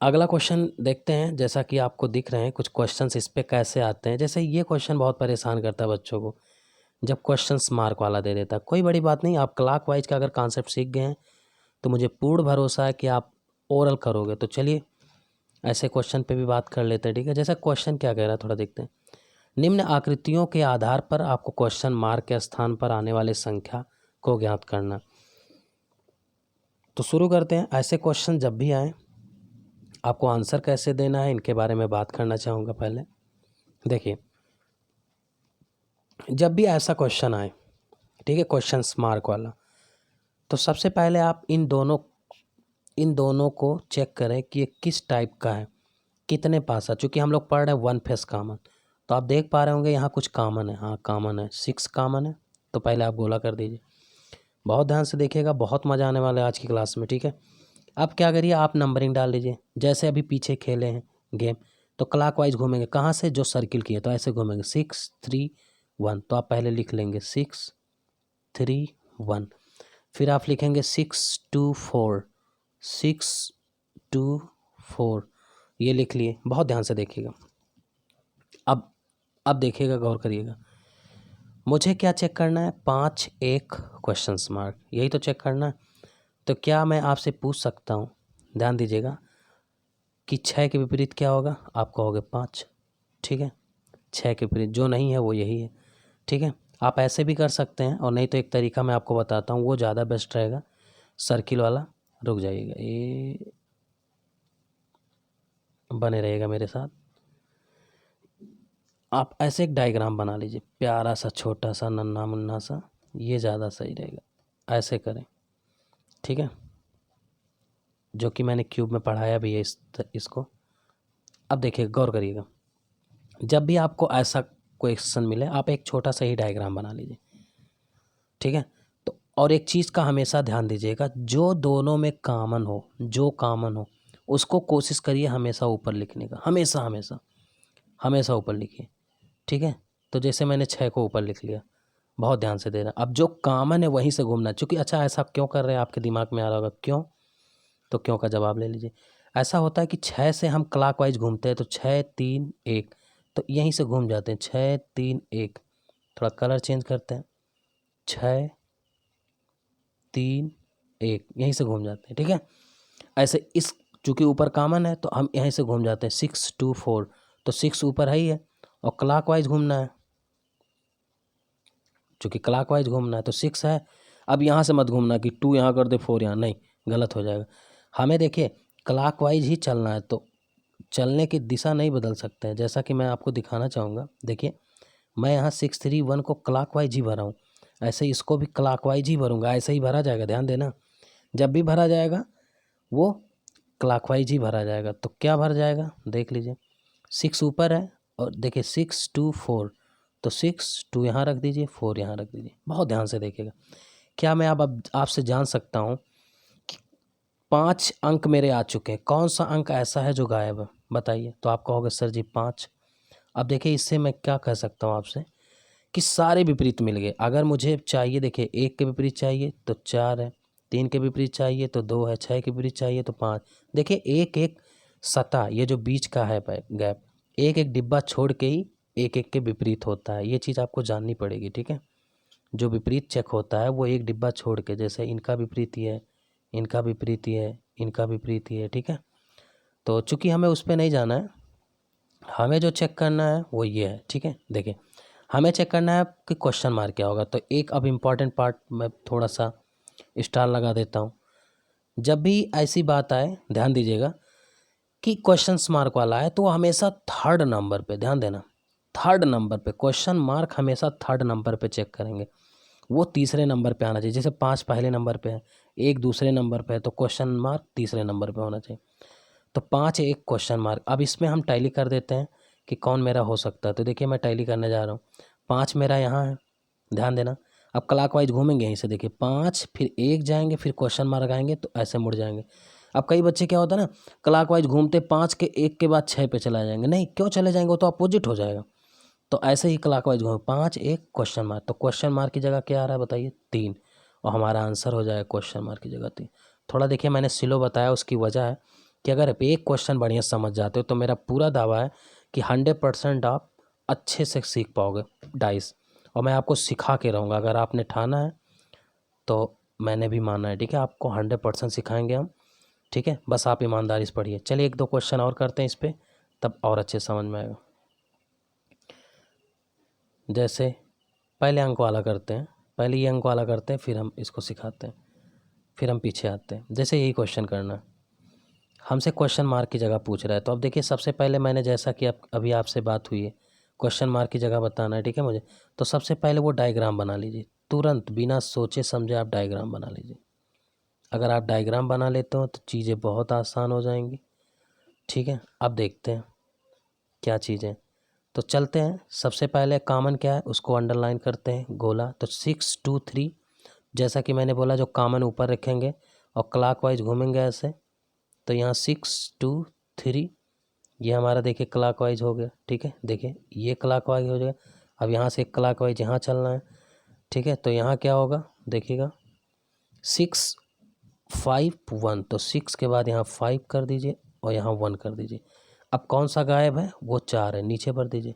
अगला क्वेश्चन देखते हैं। जैसा कि आपको दिख रहे हैं कुछ क्वेश्चंस इस पे कैसे आते हैं। जैसे ये क्वेश्चन बहुत परेशान करता है बच्चों को, जब क्वेश्चंस मार्क वाला दे देता है। कोई बड़ी बात नहीं, आप क्लॉक वाइज का अगर कॉन्सेप्ट सीख गए हैं तो मुझे पूर्ण भरोसा है कि आप ओरल करोगे। तो चलिए ऐसे क्वेश्चन पे भी बात कर लेते हैं, ठीक है। जैसा क्वेश्चन क्या कह रहा है थोड़ा देखते हैं। निम्न आकृतियों के आधार पर आपको क्वेश्चन मार्क के स्थान पर आने वाली संख्या को ज्ञात करना। तो शुरू करते हैं। ऐसे क्वेश्चन जब भी आए आपको आंसर कैसे देना है इनके बारे में बात करना चाहूँगा। पहले देखिए, जब भी ऐसा क्वेश्चन आए, ठीक है, क्वेश्चन मार्क वाला, तो सबसे पहले आप इन दोनों को चेक करें कि ये किस टाइप का है, कितने पास है। चूँकि हम लोग पढ़ रहे हैं 1 फेस कॉमन, तो आप देख पा रहे होंगे यहाँ कुछ कॉमन है। हाँ कॉमन है, 6 कॉमन है। तो पहले आप गोला कर दीजिए। बहुत ध्यान से देखिएगा, बहुत मज़ा आने वाला है आज की क्लास में, ठीक है। अब क्या करिए, आप नंबरिंग डाल दीजिए। जैसे अभी पीछे खेले हैं गेम, तो क्लॉकवाइज घूमेंगे। कहाँ से, जो सर्किल किए तो ऐसे घूमेंगे 6 3 1। तो आप पहले लिख लेंगे 6 3 1, फिर आप लिखेंगे 6 2 4 6 2 4, ये लिख लिए। बहुत ध्यान से देखिएगा। अब देखिएगा, गौर करिएगा। मुझे क्या चेक करना है, 5 1 क्वेश्चन मार्क, यही तो चेक करना है। तो क्या मैं आपसे पूछ सकता हूँ, ध्यान दीजिएगा, कि 6 के विपरीत क्या होगा? आप कहोगे 5, ठीक है। 6 के विपरीत जो नहीं है वो यही है, ठीक है। आप ऐसे भी कर सकते हैं, और नहीं तो एक तरीका मैं आपको बताता हूँ, वो ज़्यादा बेस्ट रहेगा, सर्किल वाला। रुक जाइएगा, ये बने रहेगा मेरे साथ। आप ऐसे एक डायग्राम बना लीजिए, प्यारा सा, छोटा सा, नन्हा मुन्ना सा, ये ज़्यादा सही रहेगा। ऐसे करें, ठीक है, जो कि मैंने क्यूब में पढ़ाया भी है इसको। अब देखिए, गौर करिएगा, जब भी आपको ऐसा क्वेश्चन मिले, आप एक छोटा सा ही डायग्राम बना लीजिए, ठीक है। तो और एक चीज़ का हमेशा ध्यान दीजिएगा, जो दोनों में कॉमन हो, जो कॉमन हो उसको कोशिश करिए हमेशा ऊपर लिखने का, हमेशा हमेशा हमेशा ऊपर लिखिए, ठीक है। तो जैसे मैंने 6 को ऊपर लिख लिया, बहुत ध्यान से देना। अब जो कॉमन है वहीं से घूमना, चूँकि अच्छा ऐसा क्यों कर रहे हैं, आपके दिमाग में आ रहा होगा क्यों, तो क्यों का जवाब ले लीजिए। ऐसा होता है कि 6 से हम क्लॉकवाइज घूमते हैं, तो 6 3 1, तो यहीं से घूम जाते हैं, 6 3 1। थोड़ा कलर चेंज करते हैं, 6 3 1, यहीं से घूम जाते हैं, ठीक है। ऐसे इस, चूँकि ऊपर कॉमन है तो हम यहीं से घूम जाते हैं, 6 2 4, तो 6 ऊपर है ही है, और क्लॉकवाइज घूमना है, चूँकि क्लॉकवाइज घूमना है तो 6 है। अब यहाँ से मत घूमना कि 2 यहाँ कर दे 4 यहाँ, नहीं, गलत हो जाएगा। हमें देखिए क्लॉकवाइज ही चलना है, तो चलने की दिशा नहीं बदल सकते हैं, जैसा कि मैं आपको दिखाना चाहूँगा। देखिए, मैं यहाँ 6 3 1 को क्लॉकवाइज ही भरा हूँ, ऐसे इसको भी क्लॉकवाइज ही भरूँगा, ऐसे ही भरा जाएगा, ध्यान देना। जब भी भरा जाएगा वो क्लॉकवाइज ही भरा जाएगा। तो क्या भर जाएगा, देख लीजिए, 6 ऊपर है, और देखिए 6 2 4, तो 6 2 यहाँ रख दीजिए, 4 यहाँ रख दीजिए। बहुत ध्यान से देखिएगा। क्या मैं अब आपसे जान सकता हूँ कि 5 अंक मेरे आ चुके हैं, कौन सा अंक ऐसा है जो गायब है, बताइए। तो आप कहोगे सर जी 5। अब देखिए, इससे मैं क्या कह सकता हूँ आपसे, कि सारे विपरीत मिल गए। अगर मुझे चाहिए, देखिए 1 के विपरीत चाहिए तो 4 है, 3 के विपरीत चाहिए तो 2 है, 6 के विपरीत चाहिए तो 5। देखिए एक एक सतह, ये जो बीच का है गैप, एक एक डिब्बा छोड़ के ही एक एक के विपरीत होता है, ये चीज़ आपको जाननी पड़ेगी, ठीक है। जो विपरीत चेक होता है वो एक डिब्बा छोड़ के, जैसे इनका विपरीत ही है, इनका विपरीत ही है, इनका विपरीत ही है, ठीक है। तो चूंकि हमें उस पर नहीं जाना है, हमें जो चेक करना है वो ये है, ठीक है। देखिए, हमें चेक करना है कि क्वेश्चन मार्क क्या होगा। तो एक अब इम्पॉर्टेंट पार्ट मैं थोड़ा सा स्टार लगा देता हूँ। जब भी ऐसी बात आए, ध्यान दीजिएगा, कि क्वेश्चन मार्क वाला है तो वो हमेशा थर्ड नंबर पे, ध्यान देना, थर्ड नंबर पे क्वेश्चन मार्क हमेशा थर्ड नंबर पे चेक करेंगे, वो तीसरे नंबर पे आना चाहिए। जैसे 5 पहले नंबर पे है, 1 दूसरे नंबर पे है, तो क्वेश्चन मार्क तीसरे नंबर पे होना चाहिए। तो 5 1 क्वेश्चन मार्क। अब इसमें हम टैली कर देते हैं कि कौन मेरा हो सकता है। तो देखिए, मैं टैली करने जा रहा हूँ, 5 मेरा यहाँ है, ध्यान देना। अब क्लॉकवाइज घूमेंगे यहीं से, देखिए 5 फिर 1 जाएंगे, फिर क्वेश्चन मार्क आएंगे, तो ऐसे मुड़ जाएंगे। अब कई बच्चे क्या होता है ना, क्लॉकवाइज घूमते 5 के 1 के बाद 6 पे चला जाएंगे, नहीं, क्यों चले जाएंगे, वो तो अपोजिट हो जाएगा। तो ऐसे ही क्लॉकवाइज घूमे, 5 1 क्वेश्चन मार्क, तो क्वेश्चन मार्क की जगह क्या आ रहा है बताइए, 3, और हमारा आंसर हो जाएगा क्वेश्चन मार्क की जगह 3। थोड़ा देखिए, मैंने स्लो बताया, उसकी वजह है कि अगर आप एक क्वेश्चन बढ़िया समझ जाते हो तो मेरा पूरा दावा है कि 100% आप अच्छे से सीख पाओगे डाइस, और मैं आपको सिखा के रहूँगा। अगर आपने ठाना है तो मैंने भी माना है, ठीक है, आपको 100% सिखाएंगे हम, ठीक है। बस आप ईमानदारी से पढ़िए। चलिए 1 2 क्वेश्चन और करते हैं इस पर, तब और अच्छे समझ में आएगा। जैसे पहले अंक वाला करते हैं, पहले ये अंक वाला करते हैं, फिर हम इसको सिखाते हैं, फिर हम पीछे आते हैं। जैसे यही क्वेश्चन करना है, हमसे क्वेश्चन मार्क की जगह पूछ रहा है, तो अब देखिए, सबसे पहले मैंने, जैसा कि अभी आपसे बात हुई है, क्वेश्चन मार्क की जगह बताना है, ठीक है मुझे। तो सबसे पहले वो डायग्राम बना लीजिए, तुरंत बिना सोचे समझे आप डायग्राम बना लीजिए। अगर आप डायग्राम बना लेते हो तो चीज़ें बहुत आसान हो जाएंगी, ठीक है। अब देखते हैं क्या चीज़ें, तो चलते हैं। सबसे पहले कॉमन क्या है उसको अंडरलाइन करते हैं, गोला। तो 6 2 3, जैसा कि मैंने बोला, जो कॉमन ऊपर रखेंगे और क्लॉकवाइज घूमेंगे ऐसे, तो यहाँ 6 2 3, ये हमारा देखिए क्लॉकवाइज हो गया, ठीक है। देखिए ये क्लॉकवाइज हो गया। अब यहाँ से क्लॉकवाइज यहाँ चलना है, ठीक है। तो यहाँ क्या होगा देखिएगा, 6 5 1, तो 6 के बाद यहाँ 5 कर दीजिए और यहाँ 1 कर दीजिए। अब कौन सा गायब है, वो 4 है, नीचे भर दीजिए।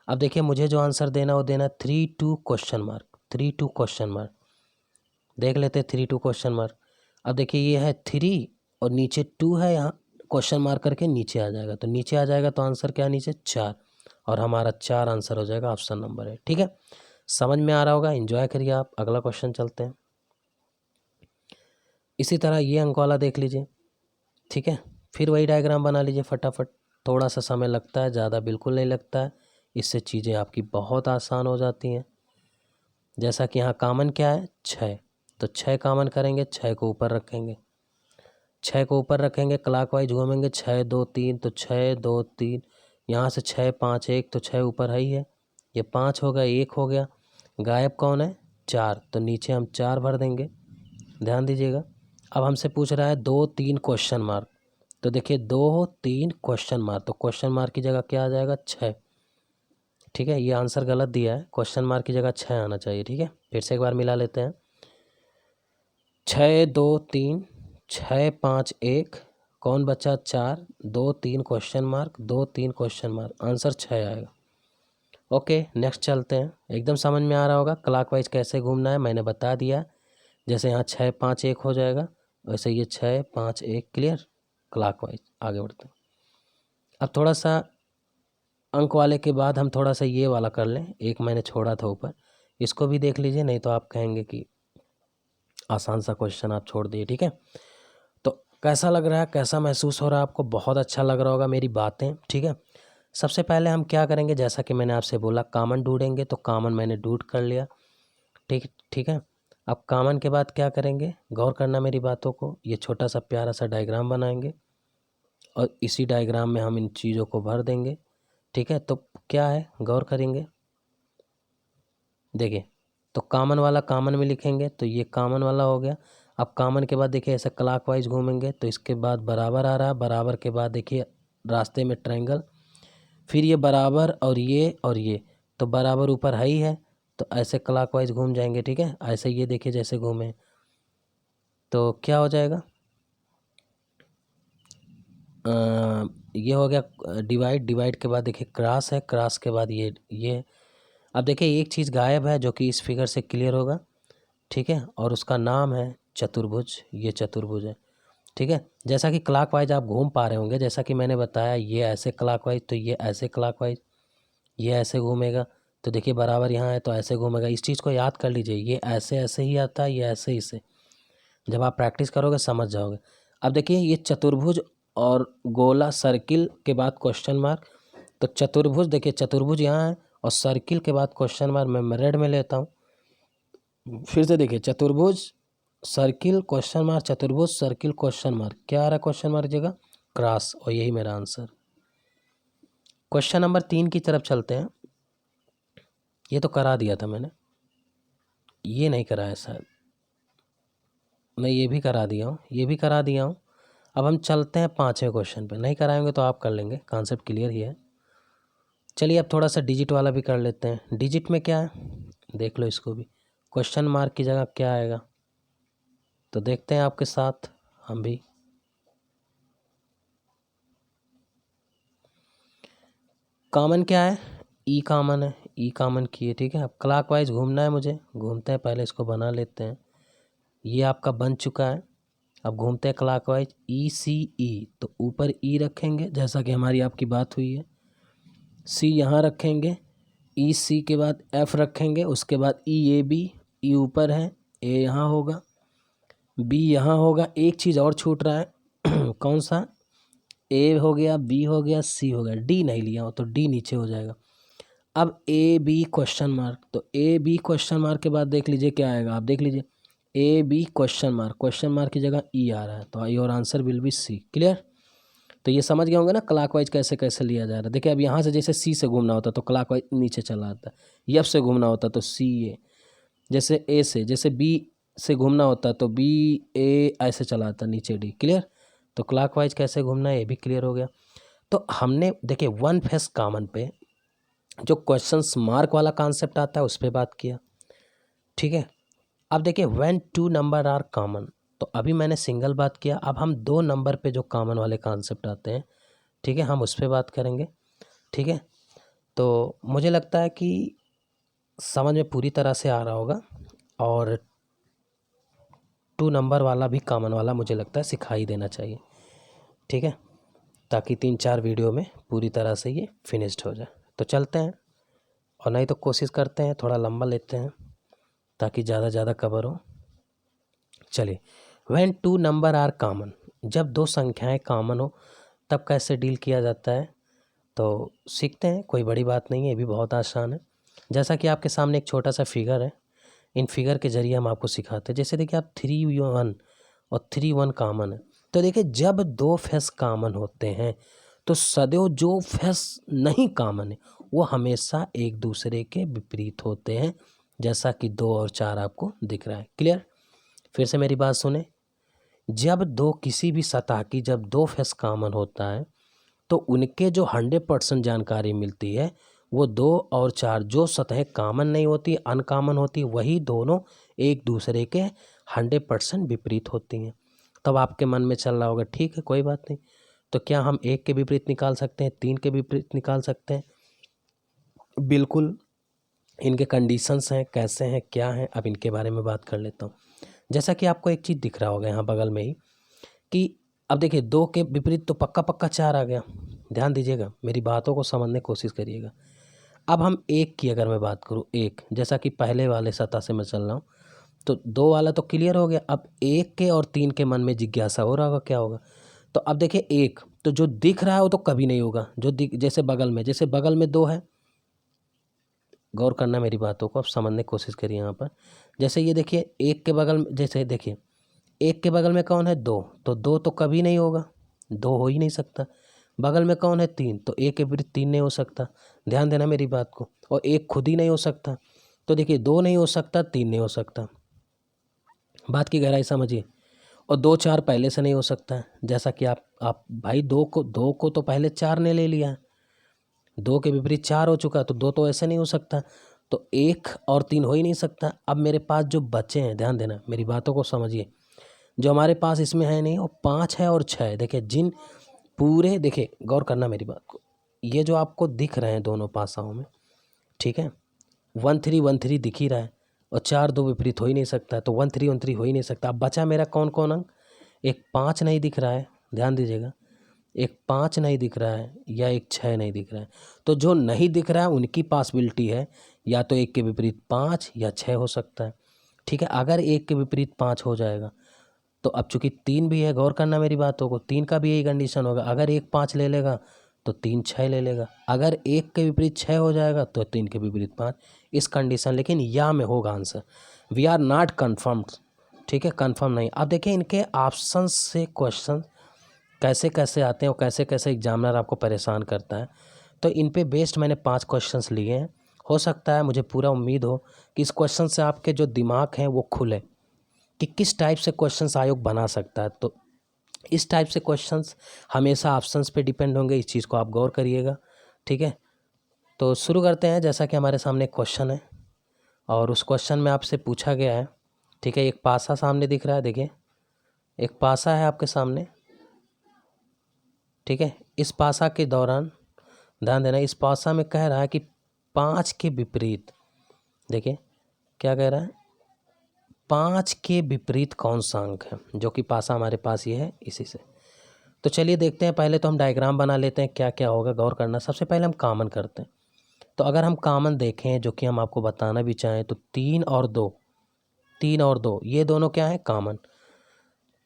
अब देखिए, मुझे जो आंसर देना वो देना 3 2 क्वेश्चन मार्क, 3 2 क्वेश्चन मार्क। देख लेते हैं 3 2 क्वेश्चन मार्क। अब देखिए ये है 3 और नीचे 2 है, यहाँ क्वेश्चन मार्क करके नीचे आ जाएगा, तो नीचे आ जाएगा तो आंसर क्या है नीचे 4, और हमारा 4 आंसर हो जाएगा, ऑप्शन नंबर है। ठीक है, समझ में आ रहा होगा, एंजॉय करिए आप। अगला क्वेश्चन चलते हैं। इसी तरह ये अंक वाला देख लीजिए। ठीक है, फिर वही डायग्राम बना लीजिए फटाफट। थोड़ा सा समय लगता है, ज़्यादा बिल्कुल नहीं लगता है, इससे चीज़ें आपकी बहुत आसान हो जाती हैं। जैसा कि यहाँ कॉमन क्या है 6, तो 6 कॉमन करेंगे, 6 को ऊपर रखेंगे, 6 को ऊपर रखेंगे, क्लॉकवाइज घूमेंगे, 6 2 3, तो 6 2 3, यहाँ से 6 5 1, तो 6 ऊपर है ही है, ये 5 हो गया, 1 हो गया, गायब कौन है 4, तो नीचे हम 4 भर देंगे। ध्यान दीजिएगा, अब हमसे पूछ रहा है 2 3 क्वेश्चन मार्क, तो देखिए 2 3 क्वेश्चन मार्क, तो क्वेश्चन मार्क की जगह क्या आ जाएगा 6। ठीक है, ये आंसर गलत दिया है, क्वेश्चन मार्क की जगह 6 आना चाहिए। ठीक है, फिर से एक बार मिला लेते हैं, 6 2 3, 6 5 1, कौन बचा 4, 2 3 question mark, 2 3 question mark, answer 6 आएगा। ओके, नेक्स्ट चलते हैं। एकदम समझ में आ रहा होगा क्लॉकवाइज कैसे घूमना है, मैंने बता दिया। जैसे यहाँ 6 5 1 हो जाएगा, वैसे ये 6 5 1, क्लियर। क्लॉकवाइज आगे बढ़ते हैं। अब थोड़ा सा अंक वाले के बाद हम थोड़ा सा ये वाला कर लें, एक मैंने छोड़ा था ऊपर, इसको भी देख लीजिए, नहीं तो आप कहेंगे कि आसान सा क्वेश्चन आप छोड़ दिए। ठीक है, तो कैसा लग रहा है, कैसा महसूस हो रहा है आपको? बहुत अच्छा लग रहा होगा मेरी बातें। ठीक है, सबसे पहले हम क्या करेंगे, जैसा कि मैंने आपसे बोला कॉमन ढूंढेंगे, तो कॉमन मैंने ढूंढ कर लिया। ठीक है, अब कॉमन के बाद क्या करेंगे, गौर करना मेरी बातों को, ये छोटा सा प्यारा सा डायग्राम बनाएंगे और इसी डायग्राम में हम इन चीज़ों को भर देंगे। ठीक है, तो क्या है, गौर करेंगे, देखिए, तो कॉमन वाला कॉमन में लिखेंगे, तो ये कॉमन वाला हो गया। अब कॉमन के बाद देखिए ऐसे क्लॉकवाइज घूमेंगे, तो इसके बाद बराबर आ रहा है, बराबर के बाद देखिए रास्ते में ट्रायंगल, फिर ये बराबर और ये, तो बराबर ऊपर है ही है, तो ऐसे क्लॉकवाइज घूम जाएंगे। ठीक है, ऐसे ये देखिए जैसे घूमे, तो क्या हो जाएगा, ये हो गया डिवाइड, डिवाइड के बाद देखिए क्रॉस है, क्रॉस के बाद ये। अब देखिए एक चीज़ गायब है जो कि इस फिगर से क्लियर होगा। ठीक है, और उसका नाम है चतुर्भुज, ये चतुर्भुज है। ठीक है, जैसा कि क्लॉकवाइज आप घूम पा रहे होंगे, जैसा कि मैंने बताया, ये ऐसे क्लॉकवाइज, तो ये ऐसे क्लॉकवाइज, ये ऐसे घूमेगा, तो देखिए बराबर यहाँ है तो ऐसे घूमेगा। इस चीज़ को याद कर लीजिए, ये ऐसे ऐसे ही आता है, ये ऐसे ही से, जब आप प्रैक्टिस करोगे समझ जाओगे। अब देखिए ये चतुर्भुज और गोला सर्किल के बाद क्वेश्चन मार्क, तो चतुर्भुज देखिए चतुर्भुज यहाँ है और सर्किल के बाद क्वेश्चन मार्क मैं रेड में लेता हूँ। फिर से देखिए चतुर्भुज सर्किल क्वेश्चन मार्क, चतुर्भुज सर्किल क्वेश्चन मार्क, क्या आ रहा है क्वेश्चन मार्क जगह क्रॉस, और यही मेरा आंसर। क्वेश्चन नंबर 3 की तरफ चलते हैं। ये तो करा दिया था मैंने, ये नहीं कराया शायद, मैं ये भी करा दिया हूँ, ये भी करा दिया हूँ। अब हम चलते हैं 5वें क्वेश्चन पे, नहीं कराएंगे तो आप कर लेंगे, कॉन्सेप्ट क्लियर ही है। चलिए अब थोड़ा सा डिजिट वाला भी कर लेते हैं। डिजिट में क्या है देख लो, इसको भी क्वेश्चन मार्क की जगह क्या आएगा, तो देखते हैं आपके साथ हम भी। कॉमन क्या है, ई कॉमन है, ई कॉमन किए। ठीक है, अब क्लॉकवाइज घूमना है मुझे, घूमते हैं, पहले इसको बना लेते हैं। ये आपका बन चुका है, अब घूमते हैं क्लॉकवाइज, ई सी ई, तो ऊपर ई रखेंगे जैसा कि हमारी आपकी बात हुई है, सी यहाँ रखेंगे, ई सी के बाद एफ रखेंगे, उसके बाद ई ए बी, ई ऊपर है, ए यहाँ होगा, बी यहाँ होगा। एक चीज़ और छूट रहा है कौन सा, ए हो गया, बी हो गया, सी हो गया, डी नहीं लिया हो तो डी नीचे हो जाएगा। अब ए बी क्वेश्चन मार्क, तो ए बी क्वेश्चन मार्क के बाद देख लीजिए क्या आएगा, आप देख लीजिए A B question mark, question mark की जगह ई आ रहा है, तो your answer will be C. Clear, तो ये समझ गए होंगे ना क्लॉकवाइज कैसे कैसे लिया जा रहा है। देखिए अब यहाँ से जैसे सी से घूमना होता तो क्लॉकवाइज नीचे चला आता, एफ से घूमना होता तो सी ए, जैसे ए से, जैसे बी से घूमना होता तो बी ए ऐसे चला आता नीचे डी। क्लियर, तो क्लॉकवाइज कैसे घूमना है ये भी क्लियर हो गया। तो हमने देखिए वन फेस कॉमन पे जो क्वेश्चंस मार्क वाला कॉन्सेप्ट आता है उस पर बात किया। ठीक है, अब देखिए व्हेन 2 नंबर आर कॉमन, तो अभी मैंने सिंगल बात किया, अब हम 2 नंबर पे जो कॉमन वाले कॉन्सेप्ट आते हैं, ठीक है, हम उस पर बात करेंगे। ठीक है, तो मुझे लगता है कि समझ में पूरी तरह से आ रहा होगा। और 2 नंबर वाला भी कॉमन वाला मुझे लगता है सिखा ही देना चाहिए, ठीक है, ताकि 3-4 वीडियो में पूरी तरह से ये फिनिश्ड हो जाए। तो चलते हैं, और नहीं तो कोशिश करते हैं थोड़ा लंबा लेते हैं ताकि ज़्यादा कवर हो। चलिए, व्हेन 2 नंबर आर कॉमन, जब 2 संख्याएं कॉमन हो तब कैसे डील किया जाता है, तो सीखते हैं, कोई बड़ी बात नहीं है, ये भी बहुत आसान है। जैसा कि आपके सामने एक छोटा सा फिगर है, इन फिगर के ज़रिए हम आपको सिखाते हैं। जैसे देखिए आप 3-1 और 3-1 कॉमन है, तो देखिए जब 2 फेस कॉमन होते हैं तो सदैव जो फेस नहीं कॉमन है वो हमेशा एक दूसरे के विपरीत होते हैं, जैसा कि 2 और 4 आपको दिख रहा है। क्लियर? फिर से मेरी बात सुने, जब किसी भी सतह की जब 2 फेस कॉमन होता है तो उनके जो 100% जानकारी मिलती है वो 2 और 4 जो सतहें कॉमन नहीं होती, अनकॉमन होती, वही दोनों एक दूसरे के 100% विपरीत होती हैं। तब आपके मन में चल रहा होगा ठीक है कोई बात नहीं, तो क्या हम 1 के विपरीत निकाल सकते हैं, 3 के विपरीत निकाल सकते हैं? बिल्कुल, इनके कंडीशंस हैं, कैसे हैं, क्या हैं, अब इनके बारे में बात कर लेता हूँ। जैसा कि आपको एक चीज़ दिख रहा होगा यहाँ बगल में ही कि अब देखिए 2 के विपरीत तो पक्का 4 आ गया। ध्यान दीजिएगा, मेरी बातों को समझने की कोशिश करिएगा। अब हम 1 की अगर मैं बात करूँ, 1 जैसा कि पहले वाले सतह से मैं चल रहा हूँ, तो 2 वाला तो क्लियर हो गया। अब 1 के और 3 के मन में जिज्ञासा हो रहा होगा क्या होगा। तो अब देखिए 1 तो जो दिख रहा है वो तो कभी नहीं होगा, जो जैसे बगल में 2 है, गौर करना मेरी बातों को, अब समझने की कोशिश करिए यहाँ पर। जैसे ये देखिए 1 के बगल में, जैसे देखिए 1 के बगल में कौन है, 2, तो 2 तो कभी नहीं होगा, 2 हो ही नहीं सकता। बगल में कौन है, 3, तो 1 के विपरीत 3 नहीं हो सकता। ध्यान देना मेरी बात को, और 1 खुद ही नहीं हो सकता। तो देखिए 2 नहीं हो सकता, 3 नहीं हो सकता, बात की गहराई समझिए। और 2-4 पहले से नहीं हो सकता है, जैसा कि आप भाई 2 को तो पहले 4 ने ले लिया है, 2 के विपरीत 4 हो चुका, तो 2 तो ऐसे नहीं हो सकता, तो 1 और 3 हो ही नहीं सकता। अब मेरे पास जो बचे हैं, ध्यान देना मेरी बातों को समझिए, जो हमारे पास इसमें है नहीं, वो 5 है और 6 है। देखिए जिन पूरे, देखिए गौर करना मेरी बात को, ये जो आपको दिख रहे हैं दोनों पासाओं में, ठीक है, 1-3-1-3 दिख ही रहा है, और 4-2 विपरीत हो ही नहीं सकता, तो 1-3-1-3 हो ही नहीं सकता। अब बचा मेरा कौन कौन अंक, एक 5 नहीं दिख रहा है, ध्यान दीजिएगा, एक 5 नहीं दिख रहा है या एक 6 नहीं दिख रहा है। तो जो नहीं दिख रहा है उनकी पॉसिबिलिटी है या तो 1 के विपरीत 5 या 6 हो सकता है, ठीक है। अगर 1 के विपरीत 5 हो जाएगा तो अब चूंकि 3 भी है, गौर करना मेरी बातों को, 3 का भी यही कंडीशन होगा, अगर 1 5 ले लेगा तो 3 6 ले लेगा, अगर 1 के विपरीत 6 हो जाएगा तो 3 के विपरीत 5, इस कंडीशन, लेकिन या में होगा आंसर। वी आर नॉट कन्फर्म्ड, ठीक है, कंफर्म नहीं। अब देखिए इनके ऑप्शन से क्वेश्चन कैसे कैसे आते हैं और कैसे कैसे एग्जामिनर आपको परेशान करता है, तो इन पे बेस्ड मैंने 5 क्वेश्चंस लिए हैं। हो सकता है, मुझे पूरा उम्मीद हो कि इस क्वेश्चन से आपके जो दिमाग हैं वो खुले कि किस टाइप से क्वेश्चंस आयोग बना सकता है। तो इस टाइप से क्वेश्चंस हमेशा ऑप्शंस पे डिपेंड होंगे, इस चीज़ को आप गौर करिएगा, ठीक है। तो शुरू करते हैं। जैसा कि हमारे सामने एक क्वेश्चन है और उस क्वेश्चन में आपसे पूछा गया है, ठीक है, एक पासा सामने दिख रहा है, देखिए एक पासा है आपके सामने, ठीक है। इस पासा के दौरान ध्यान देना, इस पासा में कह रहा है कि 5 के विपरीत, देखिए क्या कह रहा है, 5 के विपरीत कौन सा अंक है, जो कि पासा हमारे पास ये है इसी से। तो चलिए देखते हैं, पहले तो हम डायग्राम बना लेते हैं क्या क्या होगा, गौर करना। सबसे पहले हम कॉमन करते हैं, तो अगर हम कॉमन देखें, जो कि हम आपको बताना भी चाहें, तो 3 और 2 ये दोनों क्या है, कॉमन।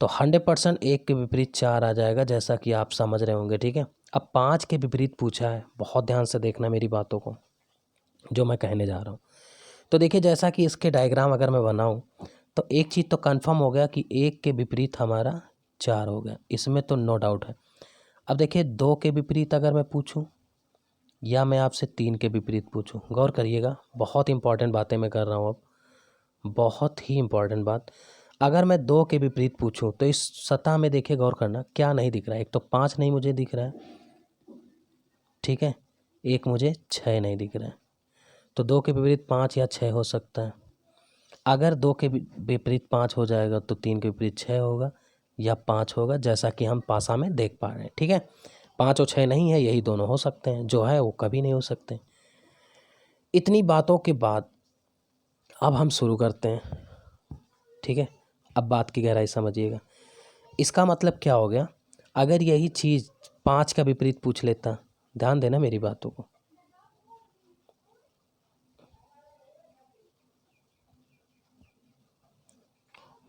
तो 100% 1 के विपरीत 4 आ जाएगा, जैसा कि आप समझ रहे होंगे, ठीक है। अब 5 के विपरीत पूछा है, बहुत ध्यान से देखना मेरी बातों को जो मैं कहने जा रहा हूँ। तो देखिए जैसा कि इसके डायग्राम अगर मैं बनाऊँ, तो एक चीज़ तो कंफर्म हो गया कि 1 के विपरीत हमारा 4 हो गया, इसमें तो नो डाउट है। अब देखिए 2 के विपरीत अगर मैं पूछूं, या मैं आपसे 3 के विपरीत पूछूं, गौर करिएगा, बहुत इंपॉर्टेंट बातें मैं कर रहा हूँ अब, बहुत ही इंपॉर्टेंट बात। अगर मैं 2 के विपरीत पूछूं तो इस सतह में देखिए, गौर करना क्या नहीं दिख रहा है, एक तो 5 नहीं मुझे दिख रहा है, ठीक है, एक मुझे 6 नहीं दिख रहा है। तो 2 के विपरीत 5 या 6 हो सकता है। अगर 2 के विपरीत 5 हो जाएगा तो 3 के विपरीत 6 होगा या 5 होगा, जैसा कि हम पासा में देख पा रहे हैं, ठीक है। 5 और 6 नहीं है, यही दोनों हो सकते हैं, जो है वो कभी नहीं हो सकते। इतनी बातों के बाद अब हम शुरू करते हैं, ठीक है। अब बात की गहराई समझिएगा। इसका मतलब क्या हो गया, अगर यही चीज़ 5 का विपरीत पूछ लेता, ध्यान देना मेरी बातों को,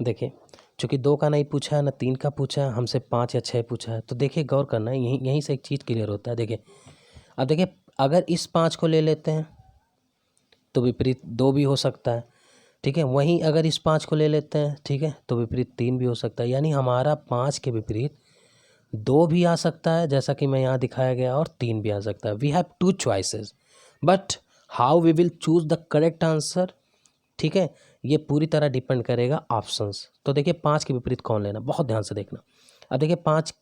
देखिए चूँकि 2 का नहीं पूछा है ना 3 का पूछा है, हमसे 5 या 6 पूछा है, तो देखिए गौर करना है, यहीं यहीं से एक चीज़ क्लियर होता है। देखिए अब देखिए, अगर इस 5 को ले लेते हैं तो विपरीत 2 भी हो सकता है, ठीक है। वहीं अगर इस 5 को ले लेते हैं, ठीक है, तो विपरीत 3 भी हो सकता है। यानी हमारा 5 के विपरीत 2 भी आ सकता है, जैसा कि मैं यहाँ दिखाया गया, और 3 भी आ सकता है। We have 2 choices, but how we will choose the correct answer, ठीक है, ये पूरी तरह डिपेंड करेगा ऑप्शंस। तो देखिए 5 के विपरीत कौन लेना, बहुत ध्यान से देखना। अब देखिए 5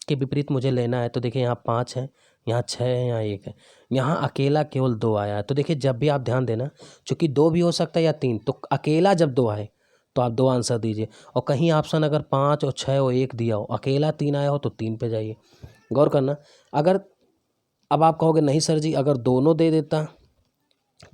के विपरीत मुझे लेना है, तो देखिए यहाँ 5 है, यहाँ 6 है, यहाँ 1 है, यहाँ अकेला केवल 2 आया है। तो देखिए जब भी आप ध्यान देना, चूँकि 2 भी हो सकता है या 3, तो अकेला जब 2 आए तो आप 2 आंसर दीजिए। और कहीं ऑप्शन अगर 5 और 6 और 1 दिया हो, अकेला 3 आया हो, तो 3 पे जाइए। गौर करना, अगर अब आप कहोगे नहीं सर जी अगर दोनों दे देता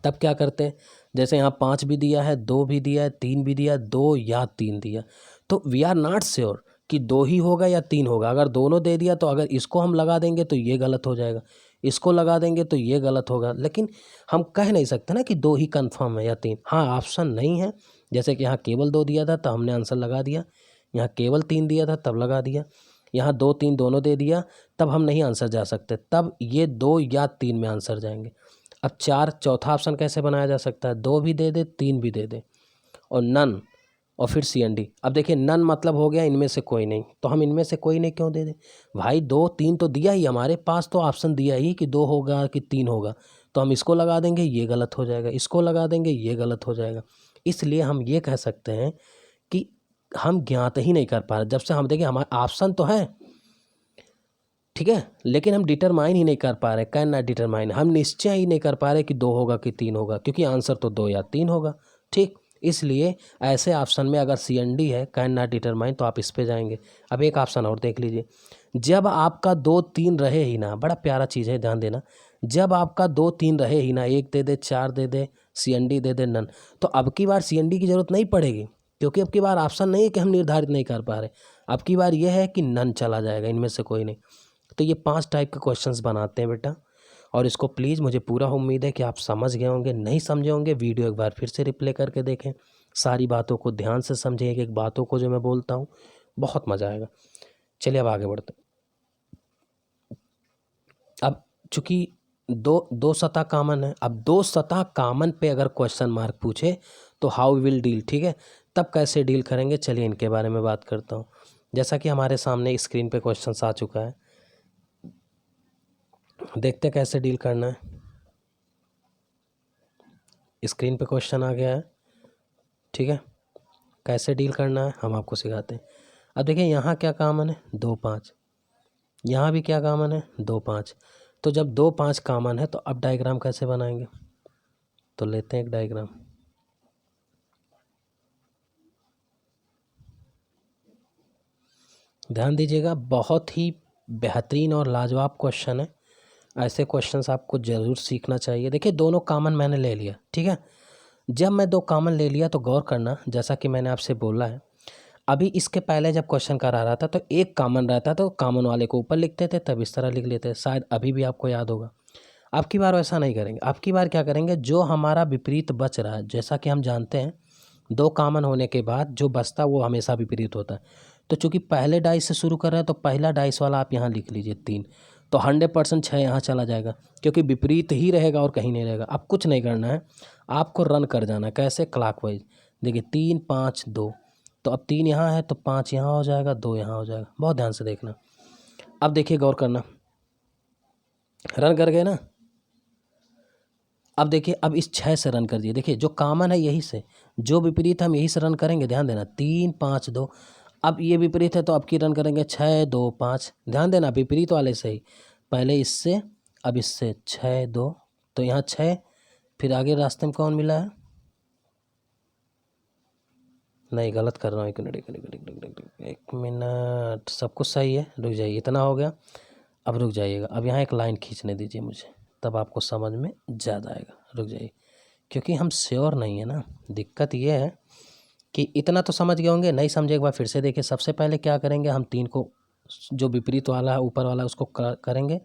तब क्या करते हैं, जैसे यहाँ 5 भी दिया है, 2 भी दिया है, 3 भी दिया, 2 या 3 दिया, तो वी आर नॉट श्योर कि 2 ही होगा या 3 होगा। अगर दोनों दे दिया तो अगर इसको हम लगा देंगे तो ये गलत हो जाएगा, इसको लगा देंगे तो ये गलत होगा। लेकिन हम कह नहीं सकते ना कि 2 ही कंफर्म है या 3। हाँ, ऑप्शन नहीं है, जैसे कि यहाँ केवल 2 दिया था तो हमने आंसर लगा दिया, यहाँ केवल 3 दिया था तब लगा दिया, यहाँ 2 3 दोनों दे दिया तब हम नहीं आंसर जा सकते, तब ये 2 या 3 में आंसर जाएंगे। अब 4 चौथा ऑप्शन कैसे बनाया जा सकता है, 2 भी दे दे 3 भी दे दे और नन, और फिर CND। अब देखिए नन मतलब हो गया इनमें से कोई नहीं, तो हम इनमें से कोई नहीं क्यों दे दे भाई, 2 3 तो दिया ही, हमारे पास तो ऑप्शन दिया ही कि 2 होगा कि 3 होगा, तो हम इसको लगा देंगे ये गलत हो जाएगा, इसको लगा देंगे ये गलत हो जाएगा। इसलिए हम ये कह सकते हैं कि हम ज्ञात ही नहीं कर पा रहे। जब से हम देखिए हमारे ऑप्शन तो है, ठीक है, लेकिन हम डिटरमाइन ही नहीं कर पा रहे, कैन नॉट डिटरमाइन, हम निश्चय ही नहीं कर पा रहे कि 2 होगा कि 3 होगा, क्योंकि आंसर तो 2 या 3 होगा, ठीक। इसलिए ऐसे ऑप्शन में अगर CND है, कैन नॉट डिटरमाइन, तो आप इस पे जाएंगे। अब एक ऑप्शन और देख लीजिए, जब आपका 2 3 रहे ही ना, बड़ा प्यारा चीज़ है, ध्यान देना, जब आपका 2 3 रहे ही ना, 1 दे दे, 4 दे दे, CND दे दे, नन, तो अब की बार CND की ज़रूरत नहीं पड़ेगी, क्योंकि अब की बार ऑप्शन नहीं है कि हम निर्धारित नहीं कर पा रहे, अब की बार यह है कि नन चला जाएगा, इनमें से कोई नहीं। तो ये 5 टाइप के क्वेश्चंस बनाते हैं बेटा, और इसको प्लीज़, मुझे पूरा उम्मीद है कि आप समझ गए होंगे। नहीं समझे होंगे वीडियो एक बार फिर से रिप्ले करके देखें, सारी बातों को ध्यान से समझें, एक एक बातों को जो मैं बोलता हूँ, बहुत मज़ा आएगा। चलिए अब आगे बढ़ते हैं। अब चूँकि दो सतह कामन है, अब 2 सतह कामन पे अगर क्वेश्चन मार्क पूछे तो हाउ विल डील, ठीक है, तब कैसे डील करेंगे, चलिए इनके बारे में बात करता हूँ। जैसा कि हमारे सामने स्क्रीन पे क्वेश्चन आ चुका है, देखते कैसे डील करना है। स्क्रीन पे क्वेश्चन आ गया है, ठीक है, कैसे डील करना है हम आपको सिखाते हैं। अब देखिए यहाँ क्या कॉमन है, 2 5, यहाँ भी क्या कॉमन है, 2 5। तो जब 2 5 कॉमन है तो अब डायग्राम कैसे बनाएंगे, तो लेते हैं एक डायग्राम। ध्यान दीजिएगा, बहुत ही बेहतरीन और लाजवाब क्वेश्चन है, ऐसे क्वेश्चंस आपको ज़रूर सीखना चाहिए। देखिए दोनों कॉमन मैंने ले लिया, ठीक है, जब मैं 2 कॉमन ले लिया तो गौर करना, जैसा कि मैंने आपसे बोला है, अभी इसके पहले जब क्वेश्चन करा रहा था तो एक कॉमन रहता तो कॉमन वाले को ऊपर लिखते थे, तब इस तरह लिख लेते, शायद अभी भी आपको याद होगा। अब की बार वैसा नहीं करेंगे, अब की बार क्या करेंगे, जो हमारा विपरीत बच रहा है, जैसा कि हम जानते हैं 2 कॉमन होने के बाद जो बचता है वो हमेशा विपरीत होता है। तो चूंकि पहले डाइस से शुरू कर रहे हैं तो पहला डाइस वाला आप यहाँ लिख लीजिए 3, तो 100% 6 यहाँ चला जाएगा, क्योंकि विपरीत ही रहेगा और कहीं नहीं रहेगा। अब कुछ नहीं करना है, आपको रन कर जाना है, कैसे, क्लॉकवाइज। देखिए 3 5 2, तो अब 3 यहाँ है तो 5 यहाँ हो जाएगा, 2 यहाँ हो जाएगा, बहुत ध्यान से देखना। अब देखिए गौर करना, रन कर गए ना। अब देखिए, अब इस 6 से रन कर दिए, देखिए जो कॉमन है यही से, जो विपरीत हम यही से रन करेंगे, ध्यान देना, 3 5 2। अब ये विपरीत है तो अब की रन करेंगे 6 2 5, ध्यान देना विपरीत वाले से ही, पहले इससे अब इससे 6 2, तो यहाँ 6, फिर आगे रास्ते में कौन मिला है, नहीं गलत कर रहा हूँ, एक मिनट, सब कुछ सही है, रुक जाइए, इतना हो गया। अब रुक जाइएगा, अब यहाँ एक लाइन खींचने दीजिए मुझे, तब आपको समझ में ज़्यादा आएगा, रुक जाइए, क्योंकि हम श्योर नहीं है ना, दिक्कत ये है कि इतना तो समझ गए होंगे, नहीं समझे एक बार फिर से देखिए। सबसे पहले क्या करेंगे, हम 3 को जो विपरीत वाला है ऊपर वाला उसको करेंगे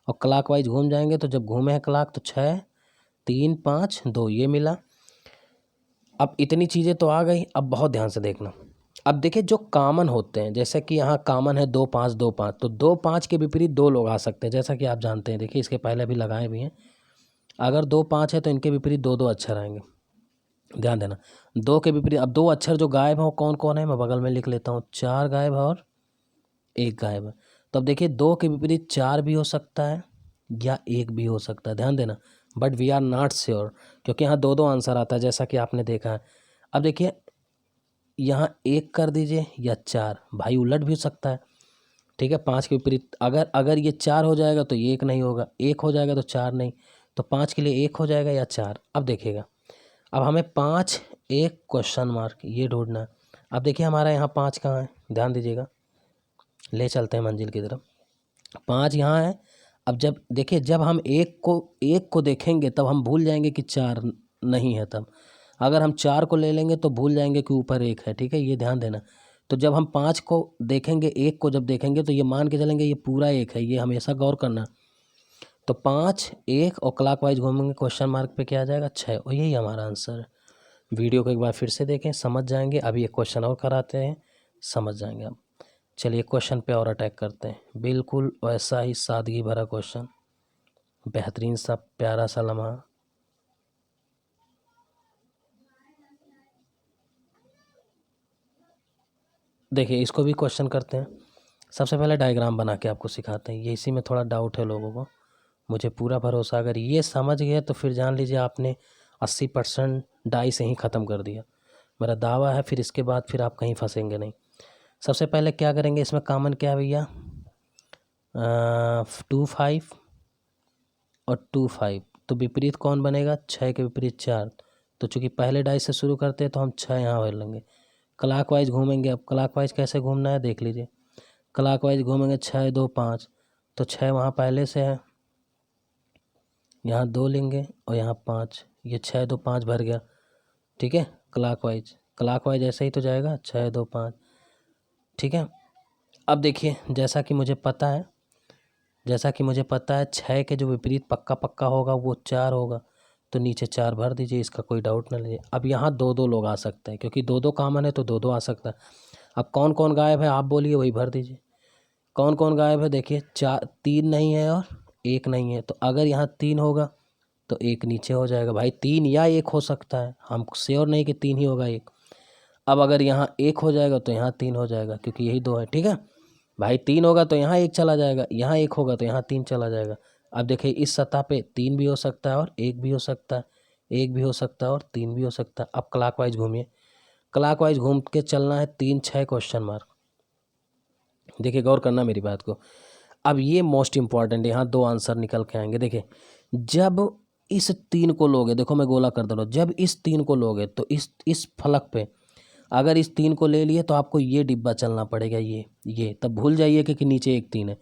और क्लॉकवाइज घूम जाएंगे। तो जब घूमे हैं क्लॉक तो 6 3 5 2 ये मिला। अब इतनी चीज़ें तो आ गई, अब बहुत ध्यान से देखना। अब देखिए जो कॉमन होते हैं, जैसे कि यहाँ कॉमन है 2 5 2 5, तो 2 5 के विपरीत 2 लोग आ सकते हैं, जैसा कि आप जानते हैं। देखिए इसके पहले भी लगाए भी हैं। अगर 2 5 है तो इनके विपरीत 2 2 अक्षर आएंगे, ध्यान देना। 2 के विपरीत अब 2 अक्षर जो गायब हैं वो कौन कौन है, मैं बगल में लिख लेता हूँ। 4 गायब है और 1 गायब है। तो अब देखिए 2 के विपरीत 4 भी हो सकता है या 1 भी हो सकता है, ध्यान देना। But we are not sure, क्योंकि यहाँ 2 2 आंसर आता है जैसा कि आपने देखा है। अब देखिए यहाँ 1 कर दीजिए या 4, भाई उलट भी हो सकता है, ठीक है। 5 के विपरीत अगर अगर ये 4 हो जाएगा तो ये 1 नहीं होगा, 1 हो जाएगा तो 4 नहीं, तो 5 के लिए 1 हो जाएगा या 4। अब देखिएगा, अब हमें 5 1 क्वेश्चन मार्क ये ढूंढना है। अब देखिए हमारा यहाँ 5 कहाँ है, ध्यान दीजिएगा, ले चलते हैं मंजिल की तरफ। 5 यहाँ है। अब जब देखिए जब हम 1 को देखेंगे तब हम भूल जाएंगे कि 4 नहीं है। तब अगर हम 4 को ले लेंगे तो भूल जाएंगे कि ऊपर 1 है, ठीक है, ये ध्यान देना। तो जब हम 5 को देखेंगे, 1 को जब देखेंगे तो ये मान के चलेंगे ये पूरा 1 है, ये हमेशा गौर करना। तो 5 1 और क्लॉकवाइज घूमेंगे, क्वेश्चन मार्क पे क्या आ जाएगा 6, और यही हमारा आंसर है। वीडियो को एक बार फिर से देखें, समझ जाएंगे। अभी एक क्वेश्चन और कराते हैं, समझ जाएंगे आप। चलिए क्वेश्चन पे और अटैक करते हैं। बिल्कुल वैसा ही सादगी भरा क्वेश्चन, बेहतरीन सा प्यारा सा लम्हा। देखिए इसको भी क्वेश्चन करते हैं। सबसे पहले डायग्राम बना के आपको सिखाते हैं, ये इसी में थोड़ा डाउट है लोगों को। मुझे पूरा भरोसा, अगर ये समझ गए तो फिर जान लीजिए आपने 80% डाई से ही ख़त्म कर दिया, मेरा दावा है। फिर इसके बाद फिर आप कहीं फंसेंगे नहीं। सबसे पहले क्या करेंगे, इसमें कॉमन क्या है भैया, 2 5 और 2 5, तो विपरीत कौन बनेगा, 6 के विपरीत 4। तो चूंकि पहले डाई से शुरू करते हैं तो हम 6 यहाँ भर लेंगे। क्लॉकवाइज घूमेंगे, अब क्लॉकवाइज कैसे घूमना है देख लीजिए। क्लॉकवाइज घूमेंगे 6 2 5, तो 6 वहाँ पहले से है, यहाँ 2 लेंगे और यहाँ 5, ये 6 2 5 भर गया, ठीक है। क्लॉकवाइज ऐसे ही तो जाएगा 6 2 5, ठीक है। अब देखिए जैसा कि मुझे पता है 6 के जो विपरीत पक्का पक्का होगा वो 4 होगा, तो नीचे 4 भर दीजिए, इसका कोई डाउट ना लीजिए। अब यहाँ 2 2 लोग आ सकते हैं, क्योंकि 2 2 कॉमन है तो 2 2 आ सकता है। अब कौन कौन गायब है आप बोलिए, वही भर दीजिए। कौन कौन गायब है देखिए, 3 नहीं है और 1 नहीं है, तो अगर यहाँ 3 होगा तो 1 नीचे हो जाएगा। भाई 3 या 1 हो सकता है, हम श्योर नहीं कि 3 ही होगा 1। अब अगर यहाँ 1 हो जाएगा तो यहाँ 3 हो जाएगा, क्योंकि यही 2 है, ठीक है। भाई 3 होगा तो यहाँ 1 चला जाएगा, यहाँ 1 होगा तो यहाँ 3 चला जाएगा। अब देखिए इस सतह पे 3 भी हो सकता है और 1 भी हो सकता है, 1 भी हो सकता है और 3 भी हो सकता है। अब क्लॉकवाइज घूमिए, क्लॉकवाइज घूम के चलना है, 3 6 क्वेश्चन मार्क। देखिए गौर करना मेरी बात को। अब ये मोस्ट इंपॉर्टेंट, यहाँ 2 आंसर निकल के आएंगे। देखिए जब इस 3 को लोगे, देखो मैं गोला कर दे रहा हूँ, जब इस 3 को लोगे तो इस फलक पे अगर इस 3 को ले लिए तो आपको ये डिब्बा चलना पड़ेगा, ये तब भूल जाइए कि नीचे एक 3 है।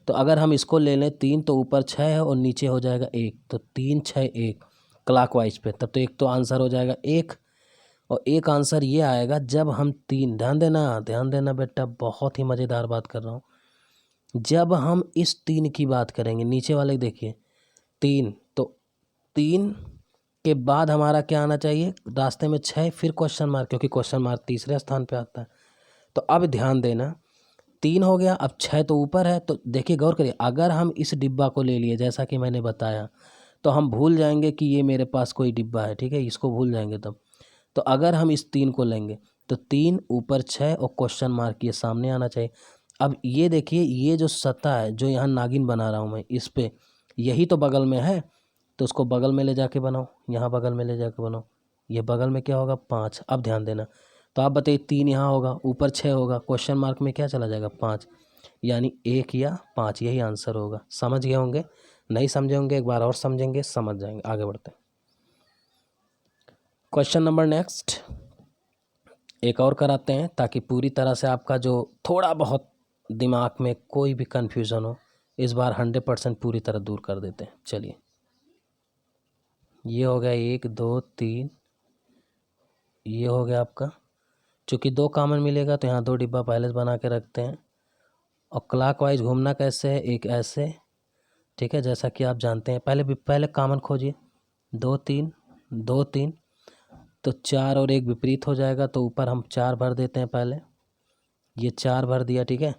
तो अगर हम इसको ले लें 3, तो ऊपर 6 है और नीचे हो जाएगा 1, तो 3 6 1 क्लॉकवाइज पे, तब तो एक तो आंसर हो जाएगा 1। और एक आंसर ये आएगा जब हम 3, ध्यान देना बेटा, बहुत ही मज़ेदार बात कर रहा हूँ। जब हम इस 3 की बात करेंगे, नीचे वाले देखिए 3, तो 3 के बाद हमारा क्या आना चाहिए, रास्ते में 6 फिर क्वेश्चन मार्क, क्योंकि क्वेश्चन मार्क तीसरे स्थान पे आता है। तो अब ध्यान देना, 3 हो गया, अब 6 तो ऊपर है। तो देखिए गौर करिए, अगर हम इस डिब्बा को ले लिए जैसा कि मैंने बताया, तो हम भूल जाएंगे कि ये मेरे पास कोई डिब्बा है, ठीक है, इसको भूल जाएंगे तब। तो अगर हम इस 3 को लेंगे तो 3 ऊपर 6 और क्वेश्चन मार्क ये सामने आना चाहिए। अब ये देखिए, ये जो सतह है जो यहाँ नागिन बना रहा हूँ मैं, इस पे यही तो बगल में है, तो उसको बगल में ले जाके बनाओ, यहाँ बगल में ले जाके बनाओ। ये बगल में क्या होगा 5। अब ध्यान देना, तो आप बताइए 3 यहाँ होगा, ऊपर 6 होगा, क्वेश्चन मार्क में क्या चला जाएगा 5, यानी 1 या 5, यही आंसर होगा। समझ गए होंगे, नहीं समझे होंगे एक बार और समझेंगे, समझ जाएंगे। आगे बढ़ते हैं, क्वेश्चन नंबर नेक्स्ट एक और कराते हैं, ताकि पूरी तरह से आपका जो थोड़ा बहुत दिमाग में कोई भी कन्फ्यूज़न हो, इस बार 100% पूरी तरह दूर कर देते हैं। चलिए ये हो गया 1 2 3, ये हो गया आपका चूँकि 2 कॉमन मिलेगा तो यहाँ 2 डिब्बा पहले से बना के रखते हैं। और क्लॉकवाइज घूमना कैसे है, एक ऐसे, ठीक है, जैसा कि आप जानते हैं। पहले कॉमन खोजिए, 2 3 2 3, तो 4 और 1 विपरीत हो जाएगा, तो ऊपर हम 4 भर देते हैं। पहले ये 4 भर दिया, ठीक है।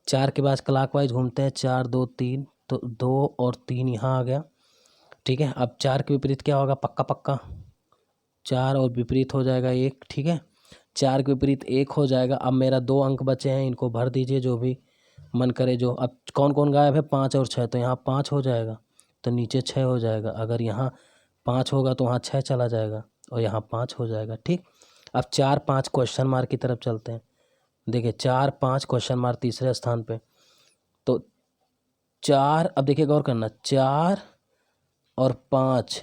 4 के बाद क्लॉकवाइज घूमते हैं, 4 2 3, तो 2 और 3 यहाँ आ गया, ठीक है। अब 4 के विपरीत क्या होगा, पक्का पक्का 4 और विपरीत हो जाएगा 1, ठीक है। 4 के विपरीत 1 हो जाएगा। अब मेरा 2 अंक बचे हैं, इनको भर दीजिए जो भी मन करे जो। अब कौन कौन गायब है, 5 और 6, तो यहाँ 5 हो जाएगा, तो नीचे 6 हो जाएगा। अगर यहाँ 5 होगा तो वहाँ 6 चला जाएगा और यहाँ 5 हो जाएगा, ठीक। अब 4 5 क्वेश्चन मार्क की तरफ चलते हैं। देखिए 4 5 क्वेश्चन मार्क तीसरे स्थान पे, तो 4, अब देखिए गौर करना, 4 और 5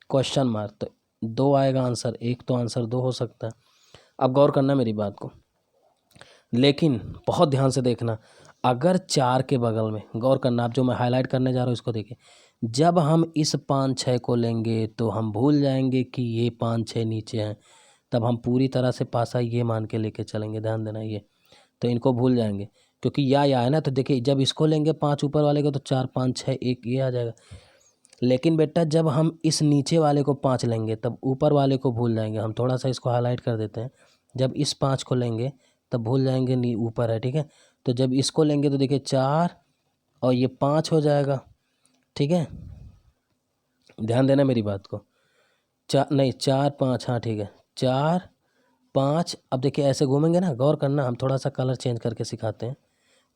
क्वेश्चन मार्क, तो 2 आएगा आंसर, एक तो आंसर 2 हो सकता है। अब गौर करना मेरी बात को, लेकिन बहुत ध्यान से देखना। अगर 4 के बगल में, गौर करना, आप जो मैं हाईलाइट करने जा रहा हूँ इसको देखिए, जब हम इस 5 6 को लेंगे तो हम भूल जाएंगे कि ये 5 6 नीचे हैं, तब हम पूरी तरह से पासा ये मान के लेके चलेंगे। ध्यान देना, ये तो इनको भूल जाएंगे क्योंकि या है ना। तो देखिए जब इसको लेंगे 5 ऊपर वाले को, तो 4 5 6 1 ये आ जाएगा। लेकिन बेटा जब हम इस नीचे वाले को 5 लेंगे तब ऊपर वाले को भूल जाएंगे। हम थोड़ा सा इसको हाईलाइट कर देते हैं। जब इस 5 को लेंगे तब भूल जाएंगे नी ऊपर है, ठीक है। तो जब इसको लेंगे तो देखिए 4 और ये 5 हो जाएगा, ठीक है। ध्यान देना मेरी बात को, 4 5, हाँ ठीक है, 4 5। अब देखिए ऐसे घूमेंगे ना, गौर करना, हम थोड़ा सा कलर चेंज करके सिखाते हैं।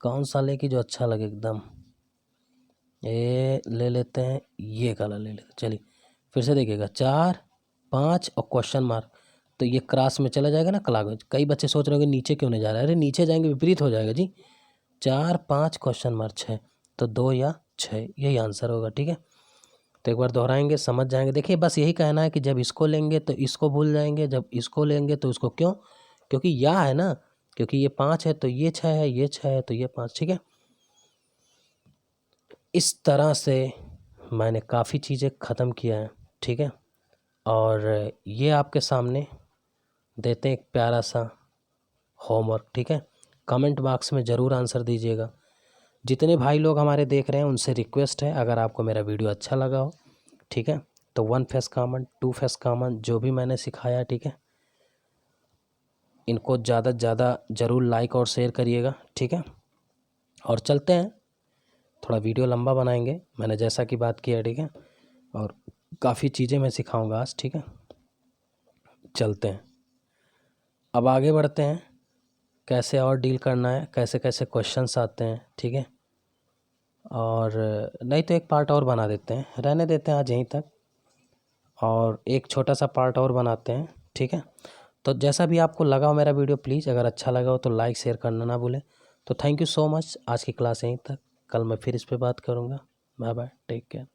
कौन सा लेके जो अच्छा लगे एकदम, ये ले लेते हैं, ये कलर ले लेते हैं। चलिए फिर से देखिएगा, 4 5 और क्वेश्चन मार्क, तो ये क्रॉस में चला जाएगा ना क्लॉकवाइज। कई बच्चे सोच रहे होंगे नीचे क्यों नहीं जा रहा है, अरे नीचे जाएंगे विपरीत हो जाएगा जी। 4 5 क्वेश्चन मार्क 6, तो 2 या 6 यही आंसर होगा, ठीक है। तो एक बार दोहराएंगे, समझ जाएंगे। देखिए बस यही कहना है कि जब इसको लेंगे तो इसको भूल जाएंगे, जब इसको लेंगे तो इसको, क्यों, क्योंकि या है ना, क्योंकि ये 5 है तो ये 6 है, ये 6 है तो ये 5, ठीक है। इस तरह से मैंने काफ़ी चीज़ें ख़त्म किया है, ठीक है। और ये आपके सामने देते हैं एक प्यारा सा होमवर्क, ठीक है। कमेंट बॉक्स में ज़रूर आंसर दीजिएगा। जितने भाई लोग हमारे देख रहे हैं उनसे रिक्वेस्ट है, अगर आपको मेरा वीडियो अच्छा लगा हो, ठीक है, तो 1 फेस कॉमन 2 फेस कॉमन जो भी मैंने सिखाया, ठीक है, इनको ज़्यादा से ज़्यादा ज़रूर लाइक और शेयर करिएगा, ठीक है। और चलते हैं, थोड़ा वीडियो लंबा बनाएंगे, मैंने जैसा कि बात किया, ठीक है। और काफ़ी चीज़ें मैं सिखाऊंगा आज, ठीक है। चलते हैं, अब आगे बढ़ते हैं, कैसे और डील करना है, कैसे कैसे क्वेश्चंस आते हैं, ठीक है। और नहीं तो एक पार्ट और बना देते हैं, रहने देते हैं आज यहीं तक, और एक छोटा सा पार्ट और बनाते हैं, ठीक है। तो जैसा भी आपको लगा हो मेरा वीडियो, प्लीज़ अगर अच्छा लगा हो तो लाइक शेयर करना ना भूलें। तो थैंक यू सो मच, आज की क्लास यहीं तक, कल मैं फिर इस पे बात करूँगा। Bye bye, take care.